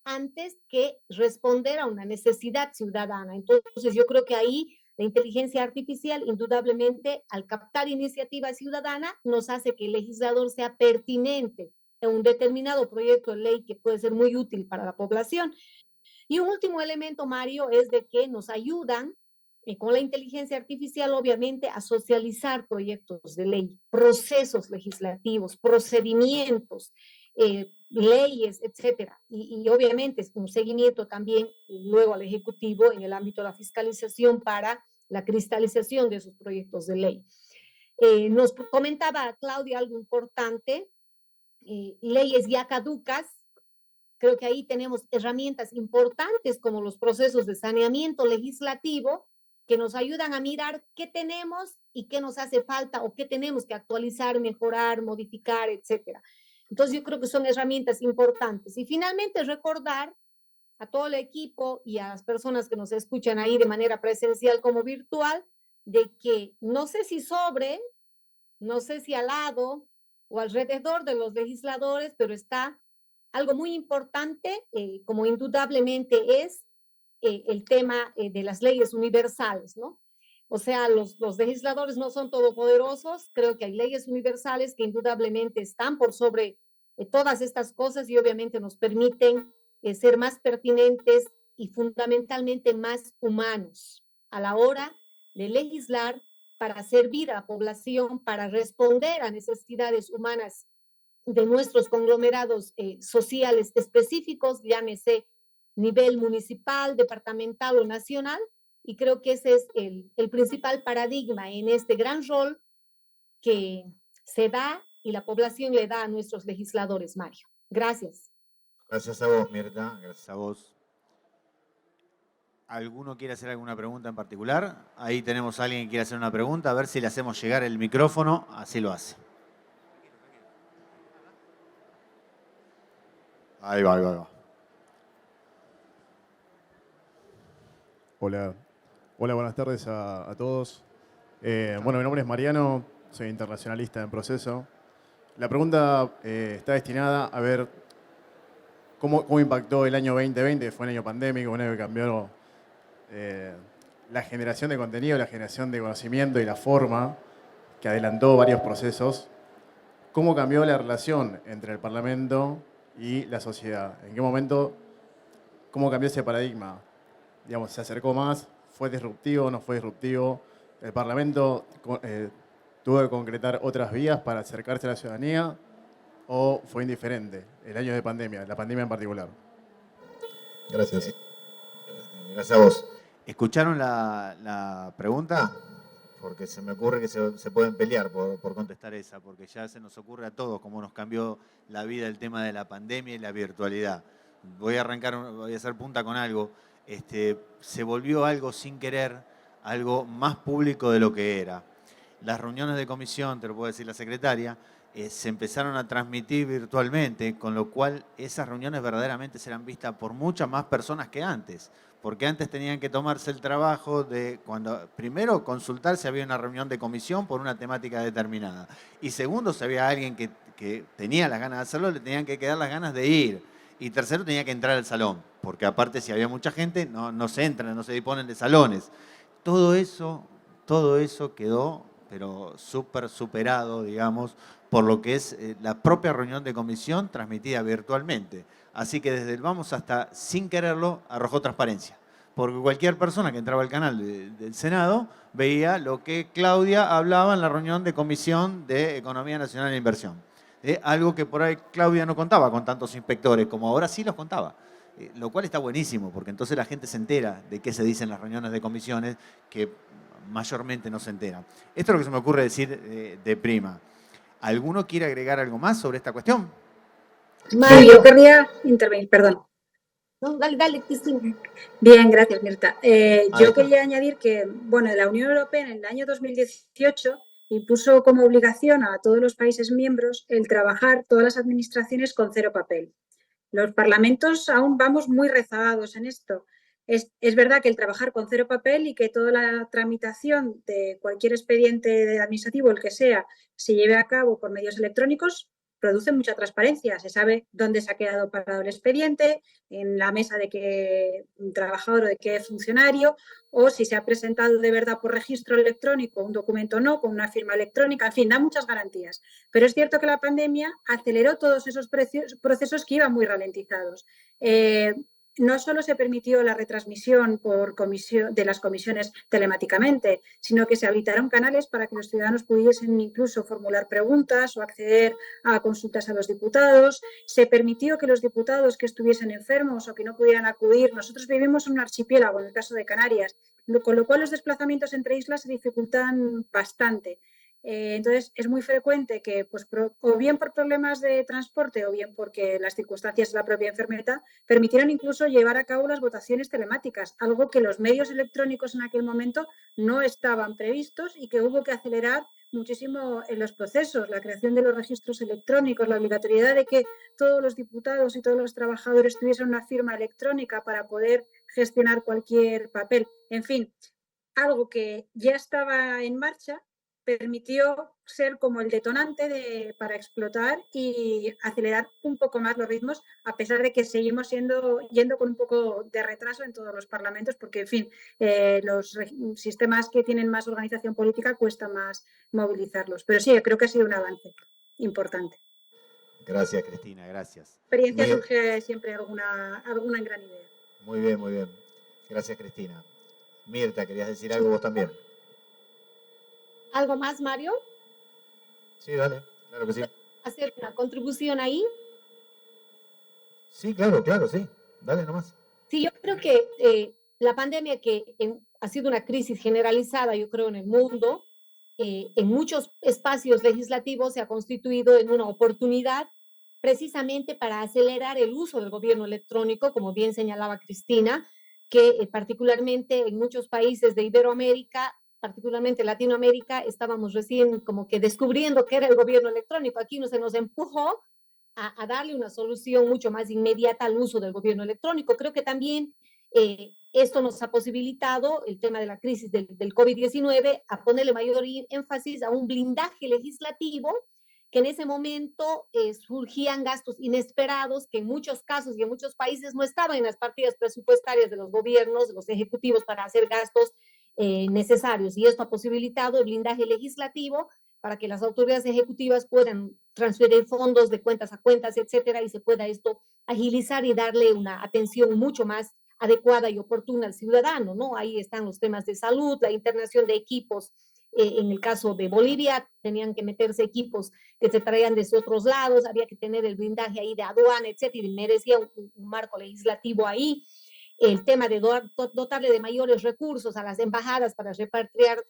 Speaker 2: antes que responder a una necesidad ciudadana. Entonces yo creo que ahí la inteligencia artificial, indudablemente, al captar iniciativa ciudadana, nos hace que el legislador sea pertinente en un determinado proyecto de ley que puede ser muy útil para la población. Y un último elemento, Mario, es de que nos ayudan con la inteligencia artificial, obviamente, a socializar proyectos de ley, procesos legislativos, procedimientos, leyes, etcétera. Y obviamente es un seguimiento también luego al Ejecutivo en el ámbito de la fiscalización para la cristalización de esos proyectos de ley. Nos comentaba Claudia algo importante, leyes ya caducas. Creo que ahí tenemos herramientas importantes como los procesos de saneamiento legislativo que nos ayudan a mirar qué tenemos y qué nos hace falta o qué tenemos que actualizar, mejorar, modificar, etcétera. Entonces yo creo que son herramientas importantes. Y finalmente recordar a todo el equipo y a las personas que nos escuchan ahí de manera presencial como virtual, de que no sé si sobre, no sé si al lado o alrededor de los legisladores, pero está algo muy importante, como indudablemente es el tema de las leyes universales, ¿no? O sea, los legisladores no son todopoderosos. Creo que hay leyes universales que indudablemente están por sobre todas estas cosas y obviamente nos permiten ser más pertinentes y fundamentalmente más humanos a la hora de legislar para servir a la población, para responder a necesidades humanas de nuestros conglomerados sociales específicos, llámese nivel municipal, departamental o nacional, y creo que ese es el principal paradigma en este gran rol que se da y la población le da a nuestros legisladores, Mario. Gracias.
Speaker 1: Gracias a vos, Mirta.
Speaker 3: Gracias a vos. ¿Alguno quiere hacer alguna pregunta en particular? Ahí tenemos a alguien que quiere hacer una pregunta. A ver si le hacemos llegar el micrófono. Así lo hace. Ahí va, ahí va, ahí va.
Speaker 11: Hola, hola, buenas tardes a todos. Bueno, mi nombre es Mariano, soy internacionalista en proceso. La pregunta está destinada a ver cómo impactó el año 2020, que fue un año pandémico, un año que cambió la generación de contenido, la generación de conocimiento y la forma, que adelantó varios procesos. ¿Cómo cambió la relación entre el Parlamento y la sociedad? ¿En qué momento, cómo cambió ese paradigma? Digamos, ¿se acercó más? ¿Fue disruptivo? ¿No fue disruptivo? ¿El Parlamento tuvo que concretar otras vías para acercarse a la ciudadanía o fue indiferente el año de pandemia, la pandemia en particular?
Speaker 1: Gracias. Gracias a vos.
Speaker 3: ¿Escucharon la pregunta?
Speaker 1: Porque se me ocurre que se pueden pelear por
Speaker 3: Contestar esa, porque ya se nos ocurre a todos cómo nos cambió la vida el tema de la pandemia y la virtualidad. Voy a hacer punta con algo. Se volvió algo sin querer, algo más público de lo que era. Las reuniones de comisión, te lo puedo decir la secretaria, se empezaron a transmitir virtualmente, con lo cual esas reuniones verdaderamente serán vistas por muchas más personas que antes. Porque antes tenían que tomarse el trabajo de, primero, consultar si había una reunión de comisión por una temática determinada. Y segundo, si había alguien que tenía las ganas de hacerlo, le tenían que quedar las ganas de ir. Y tercero, tenía que entrar al salón. Porque aparte, si había mucha gente, no se entran, no se disponen de salones. Todo eso quedó, pero súper superado, digamos, por lo que es la propia reunión de comisión transmitida virtualmente. Así que desde el vamos hasta, sin quererlo, arrojó transparencia. Porque cualquier persona que entraba al canal del Senado veía lo que Claudia hablaba en la reunión de Comisión de Economía Nacional e Inversión. Algo que por ahí Claudia no contaba con tantos inspectores, como ahora sí los contaba. Lo cual está buenísimo, porque entonces la gente se entera de qué se dice en las reuniones de comisiones, que mayormente no se enteran. Esto es lo que se me ocurre decir de prima. ¿Alguno quiere agregar algo más sobre esta cuestión?
Speaker 4: Mario, yo querría intervenir, perdón.
Speaker 2: No, dale, Cristina.
Speaker 4: Bien, gracias, Mirta. Yo quería añadir que, bueno, la Unión Europea en el año 2018 impuso como obligación a todos los países miembros el trabajar todas las administraciones con cero papel. Los parlamentos aún vamos muy rezagados en esto. Es verdad que el trabajar con cero papel y que toda la tramitación de cualquier expediente administrativo, el que sea, se lleve a cabo por medios electrónicos, produce mucha transparencia. Se sabe dónde se ha quedado parado el expediente, en la mesa de qué trabajador o de qué funcionario, o si se ha presentado de verdad por registro electrónico un documento o no, con una firma electrónica, en fin, da muchas garantías. Pero es cierto que la pandemia aceleró todos esos procesos que iban muy ralentizados. No solo se permitió la retransmisión de las comisiones telemáticamente, sino que se habilitaron canales para que los ciudadanos pudiesen incluso formular preguntas o acceder a consultas a los diputados. Se permitió que los diputados que estuviesen enfermos o que no pudieran acudir, nosotros vivimos en un archipiélago, en el caso de Canarias, con lo cual los desplazamientos entre islas se dificultan bastante. Entonces, es muy frecuente que, pues, o bien por problemas de transporte o bien porque las circunstancias de la propia enfermedad permitieron incluso llevar a cabo las votaciones telemáticas, algo que los medios electrónicos en aquel momento no estaban previstos y que hubo que acelerar muchísimo en los procesos, la creación de los registros electrónicos, la obligatoriedad de que todos los diputados y todos los trabajadores tuviesen una firma electrónica para poder gestionar cualquier papel. En fin, algo que ya estaba en marcha, permitió ser como el detonante para explotar y acelerar un poco más los ritmos, a pesar de que seguimos yendo con un poco de retraso en todos los parlamentos, porque, en fin, los sistemas que tienen más organización política cuesta más movilizarlos. Pero sí, creo que ha sido un avance importante.
Speaker 1: Gracias, Cristina, gracias.
Speaker 4: Experiencia surge siempre alguna gran idea.
Speaker 1: Muy bien, muy bien. Gracias, Cristina. Mirta, ¿querías decir algo vos también?
Speaker 2: ¿Algo más, Mario?
Speaker 1: Sí, dale, claro que sí.
Speaker 2: ¿Hacer una contribución ahí?
Speaker 1: Sí, claro, sí. Dale nomás.
Speaker 2: Sí, yo creo que la pandemia ha sido una crisis generalizada, yo creo, en el mundo, en muchos espacios legislativos se ha constituido en una oportunidad precisamente para acelerar el uso del gobierno electrónico, como bien señalaba Cristina, que particularmente en muchos países de Iberoamérica, particularmente Latinoamérica, estábamos recién como que descubriendo qué era el gobierno electrónico. Aquí se nos empujó a darle una solución mucho más inmediata al uso del gobierno electrónico. Creo que también esto nos ha posibilitado, el tema de la crisis del COVID-19, a ponerle mayor énfasis a un blindaje legislativo que en ese momento surgían gastos inesperados que en muchos casos y en muchos países no estaban en las partidas presupuestarias de los gobiernos, de los ejecutivos para hacer gastos necesarios. Y esto ha posibilitado el blindaje legislativo para que las autoridades ejecutivas puedan transferir fondos de cuentas a cuentas, etcétera, y se pueda esto agilizar y darle una atención mucho más adecuada y oportuna al ciudadano, ¿no? Ahí están los temas de salud, la internación de equipos. En el caso de Bolivia, tenían que meterse equipos que se traían desde otros lados, había que tener el blindaje ahí de aduana, etcétera, y merecía un marco legislativo ahí. El tema de dotarle de mayores recursos a las embajadas para repatriar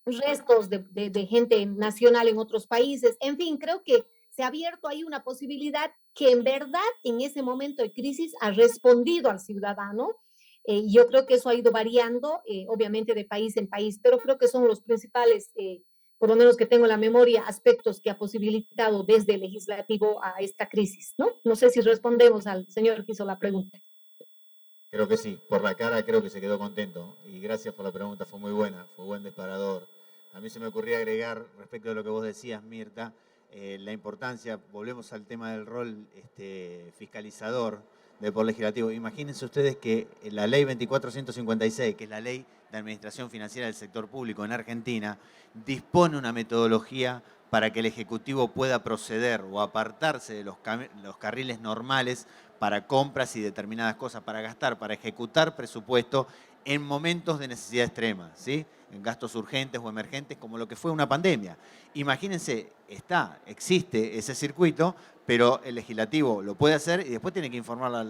Speaker 2: restos de gente nacional en otros países. En fin, creo que se ha abierto ahí una posibilidad que en verdad en ese momento de crisis ha respondido al ciudadano. Yo creo que eso ha ido variando, obviamente de país en país, pero creo que son los principales, por lo menos que tengo en la memoria, aspectos que ha posibilitado desde el legislativo a esta crisis, ¿no? No sé si respondemos al señor que hizo la pregunta.
Speaker 1: Creo que sí, por la cara creo que se quedó contento. Y gracias por la pregunta, fue muy buena, fue buen disparador. A mí se me ocurría agregar, respecto a lo que vos decías, Mirta, la importancia, volvemos al tema del rol fiscalizador del Poder Legislativo. Imagínense ustedes que la ley 2456, que es la ley de administración financiera del sector público en Argentina, dispone una metodología para que el Ejecutivo pueda proceder o apartarse de los carriles normales para compras y determinadas cosas, para gastar, para ejecutar presupuesto en momentos de necesidad extrema, ¿sí? En gastos urgentes o emergentes, como lo que fue una pandemia. Imagínense, existe ese circuito, pero el legislativo lo puede hacer y después tiene que informar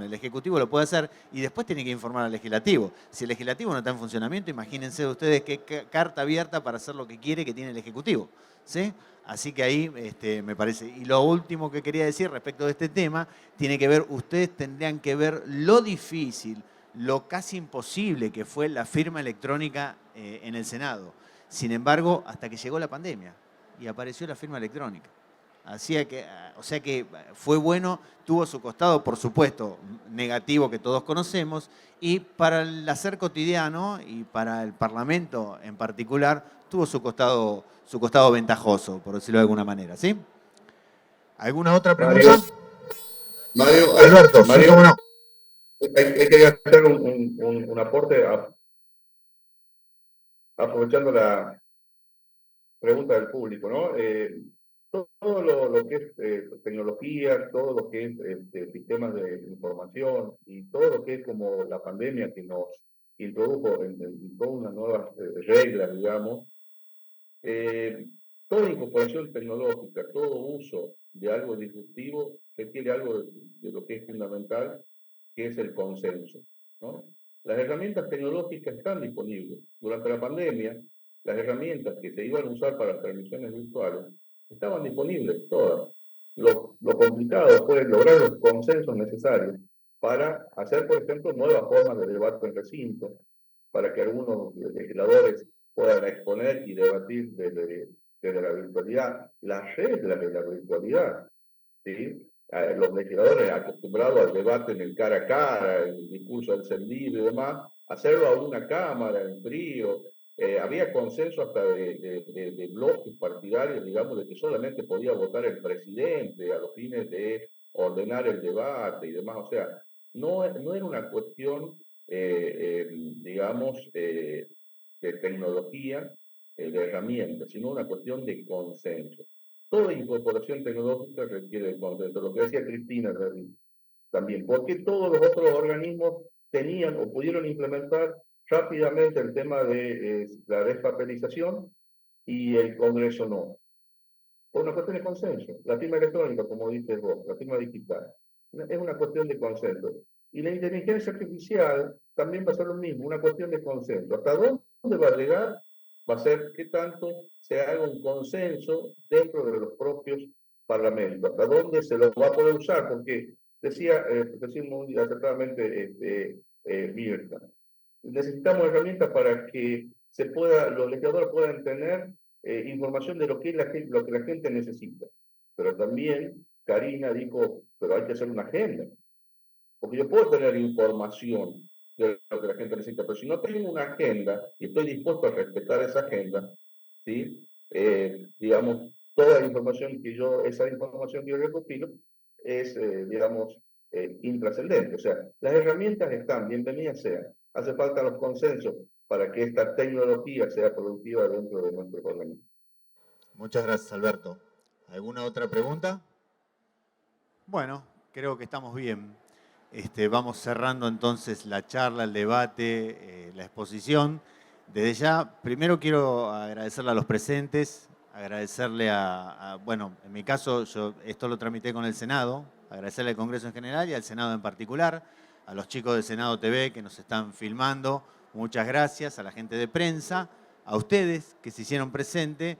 Speaker 1: el ejecutivo lo puede hacer y después tiene que informar al legislativo. Si el legislativo no está en funcionamiento, imagínense ustedes qué carta abierta para hacer lo que quiere que tiene el ejecutivo, ¿sí? Así que ahí me parece. Y lo último que quería decir respecto de este tema, tiene que ver, ustedes tendrían que ver lo difícil, lo casi imposible que fue la firma electrónica en el Senado. Sin embargo, hasta que llegó la pandemia y apareció la firma electrónica. O sea que fue bueno, tuvo su costado, por supuesto, negativo que todos conocemos, y para el hacer cotidiano y para el Parlamento en particular, tuvo su costado ventajoso, por decirlo de alguna manera, ¿sí? ¿Alguna otra pregunta?
Speaker 7: Mario,
Speaker 1: Alberto, sí, cómo no.
Speaker 7: Hay que hacer un aporte aprovechando la pregunta del público, ¿no? Todo lo que es tecnología, todo lo que es sistemas de información y todo lo que es como la pandemia que nos introdujo en todas unas nuevas reglas, digamos, toda incorporación tecnológica, todo uso de algo disruptivo requiere algo de lo que es fundamental, que es el consenso, ¿no? Las herramientas tecnológicas están disponibles. Durante la pandemia, las herramientas que se iban a usar para las transmisiones virtuales estaban disponibles todas. Lo complicado fue lograr los consensos necesarios para hacer, por ejemplo, nuevas formas de debate en recinto, para que algunos legisladores puedan exponer y debatir desde la virtualidad, las reglas de la virtualidad, ¿sí? Los legisladores acostumbrados al debate en el cara a cara, el discurso encendido y demás, hacerlo a una cámara, en frío, había consenso hasta de bloques partidarios, digamos, de que solamente podía votar el presidente a los fines de ordenar el debate y demás. O sea, no era una cuestión, digamos, de tecnología, de herramientas, sino una cuestión de consenso. Toda incorporación tecnológica requiere de consenso. Lo que decía Cristina también, porque todos los otros organismos tenían o pudieron implementar rápidamente el tema de la despapelización y el Congreso no. Por una cuestión de consenso. La firma electrónica, como dices vos, la firma digital, es una cuestión de consenso. Y la inteligencia artificial también va a ser lo mismo, una cuestión de consenso. ¿Hasta dónde va a llegar? Va a ser qué tanto se haga un consenso dentro de los propios parlamentos. ¿Hasta dónde se lo va a poder usar? Porque decía muy acertadamente Mirta, necesitamos herramientas para que los legisladores puedan tener información de lo que la gente necesita. Pero también Karina dijo, pero hay que hacer una agenda. Porque yo puedo tener información de lo que la gente necesita, pero si no tengo una agenda y estoy dispuesto a respetar esa agenda, ¿sí? Digamos, toda la información esa información que yo recopilo es, digamos, intrascendente. O sea, las herramientas están, bienvenidas sean. Hace falta los consensos para que esta tecnología sea productiva dentro de nuestro organismo.
Speaker 1: Muchas gracias, Alberto. ¿Alguna otra pregunta?
Speaker 3: Bueno, creo que estamos bien. Vamos cerrando entonces la charla, el debate, la exposición. Desde ya, primero quiero agradecerle a los presentes, agradecerle bueno, en mi caso, yo esto lo tramité con el Senado, agradecerle al Congreso en general y al Senado en particular, a los chicos de Senado TV que nos están filmando, muchas gracias, a la gente de prensa, a ustedes que se hicieron presente.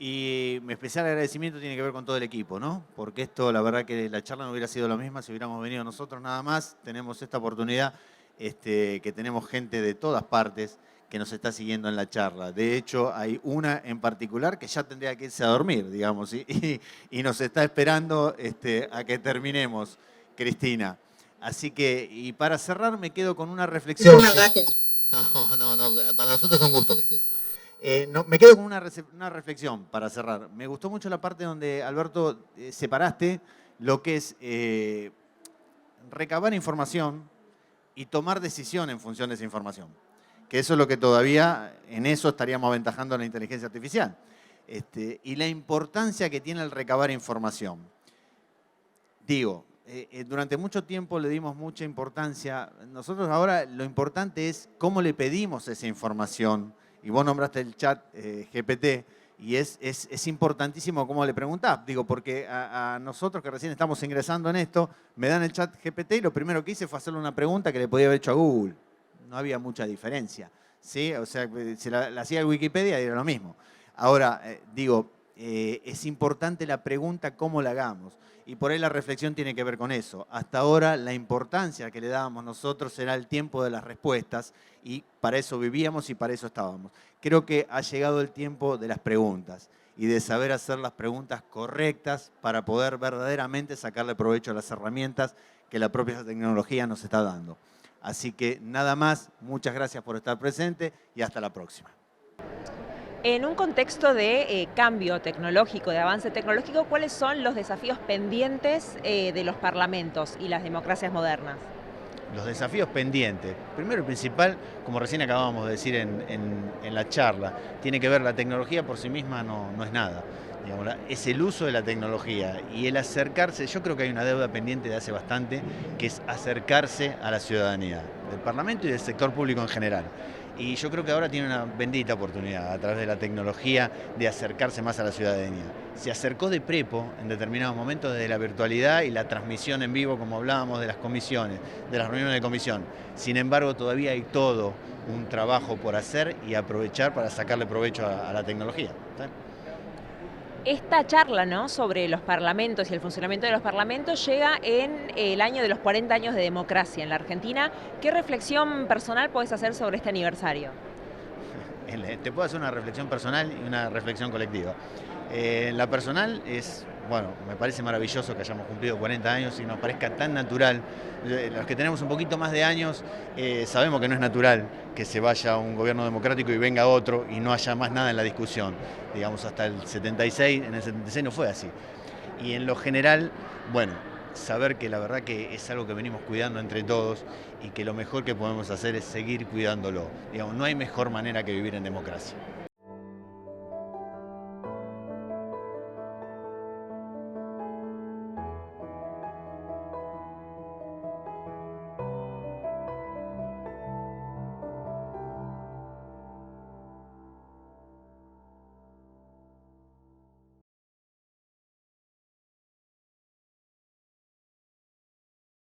Speaker 3: Y mi especial agradecimiento tiene que ver con todo el equipo, ¿no? Porque esto, la verdad que la charla no hubiera sido la misma si hubiéramos venido nosotros nada más. Tenemos esta oportunidad, que tenemos gente de todas partes que nos está siguiendo en la charla. De hecho, hay una en particular que ya tendría que irse a dormir, digamos, y nos está esperando a que terminemos, Cristina. Así que, y para cerrar, me quedo con una reflexión.
Speaker 1: Muchas gracias. No, para nosotros es un gusto que estés. Me quedo con una reflexión para cerrar. Me gustó mucho la parte donde, Alberto, separaste lo que es recabar información y tomar decisión en función de esa información. Que eso es lo que todavía, en eso estaríamos aventajando a la inteligencia artificial. Y la importancia que tiene el recabar información. Digo, durante mucho tiempo le dimos mucha importancia. Nosotros ahora lo importante es cómo le pedimos esa información. Y vos nombraste el chat GPT y es importantísimo cómo le preguntás. Digo, porque a nosotros que recién estamos ingresando en esto, me dan el chat GPT y lo primero que hice fue hacerle una pregunta que le podía haber hecho a Google. No había mucha diferencia, ¿sí? O sea, si la hacía el Wikipedia era lo mismo. Ahora, es importante la pregunta cómo la hagamos. Y por ahí la reflexión tiene que ver con eso. Hasta ahora la importancia que le dábamos nosotros era el tiempo de las respuestas y para eso vivíamos y para eso estábamos. Creo que ha llegado el tiempo de las preguntas y de saber hacer las preguntas correctas para poder verdaderamente sacarle provecho a las herramientas que la propia tecnología nos está dando. Así que nada más, muchas gracias por estar presente y hasta la próxima.
Speaker 12: En un contexto de cambio tecnológico, de avance tecnológico, ¿cuáles son los desafíos pendientes de los parlamentos y las democracias modernas?
Speaker 3: Los desafíos pendientes. Primero y principal, como recién acabábamos de decir en la charla, tiene que ver la tecnología por sí misma no es nada. Digamos, es el uso de la tecnología y el acercarse. Yo creo que hay una deuda pendiente de hace bastante, que es acercarse a la ciudadanía, del Parlamento y del sector público en general. Y yo creo que ahora tiene una bendita oportunidad a través de la tecnología de acercarse más a la ciudadanía. Se acercó de prepo en determinados momentos desde la virtualidad y la transmisión en vivo, como hablábamos, de las comisiones, de las reuniones de comisión. Sin embargo, todavía hay todo un trabajo por hacer y aprovechar para sacarle provecho a la tecnología. ¿Sí?
Speaker 12: Esta charla, ¿no?, sobre los parlamentos y el funcionamiento de los parlamentos llega en el año de los 40 años de democracia en la Argentina. ¿Qué reflexión personal podés hacer sobre este aniversario?
Speaker 3: Te puedo hacer una reflexión personal y una reflexión colectiva. En la personal es, bueno, me parece maravilloso que hayamos cumplido 40 años y nos parezca tan natural. Los que tenemos un poquito más de años sabemos que no es natural que se vaya un gobierno democrático y venga otro y no haya más nada en la discusión. Digamos, hasta el 76, en el 76 no fue así. Y en lo general, bueno, saber que la verdad que es algo que venimos cuidando entre todos y que lo mejor que podemos hacer es seguir cuidándolo. Digamos, no hay mejor manera que vivir en democracia.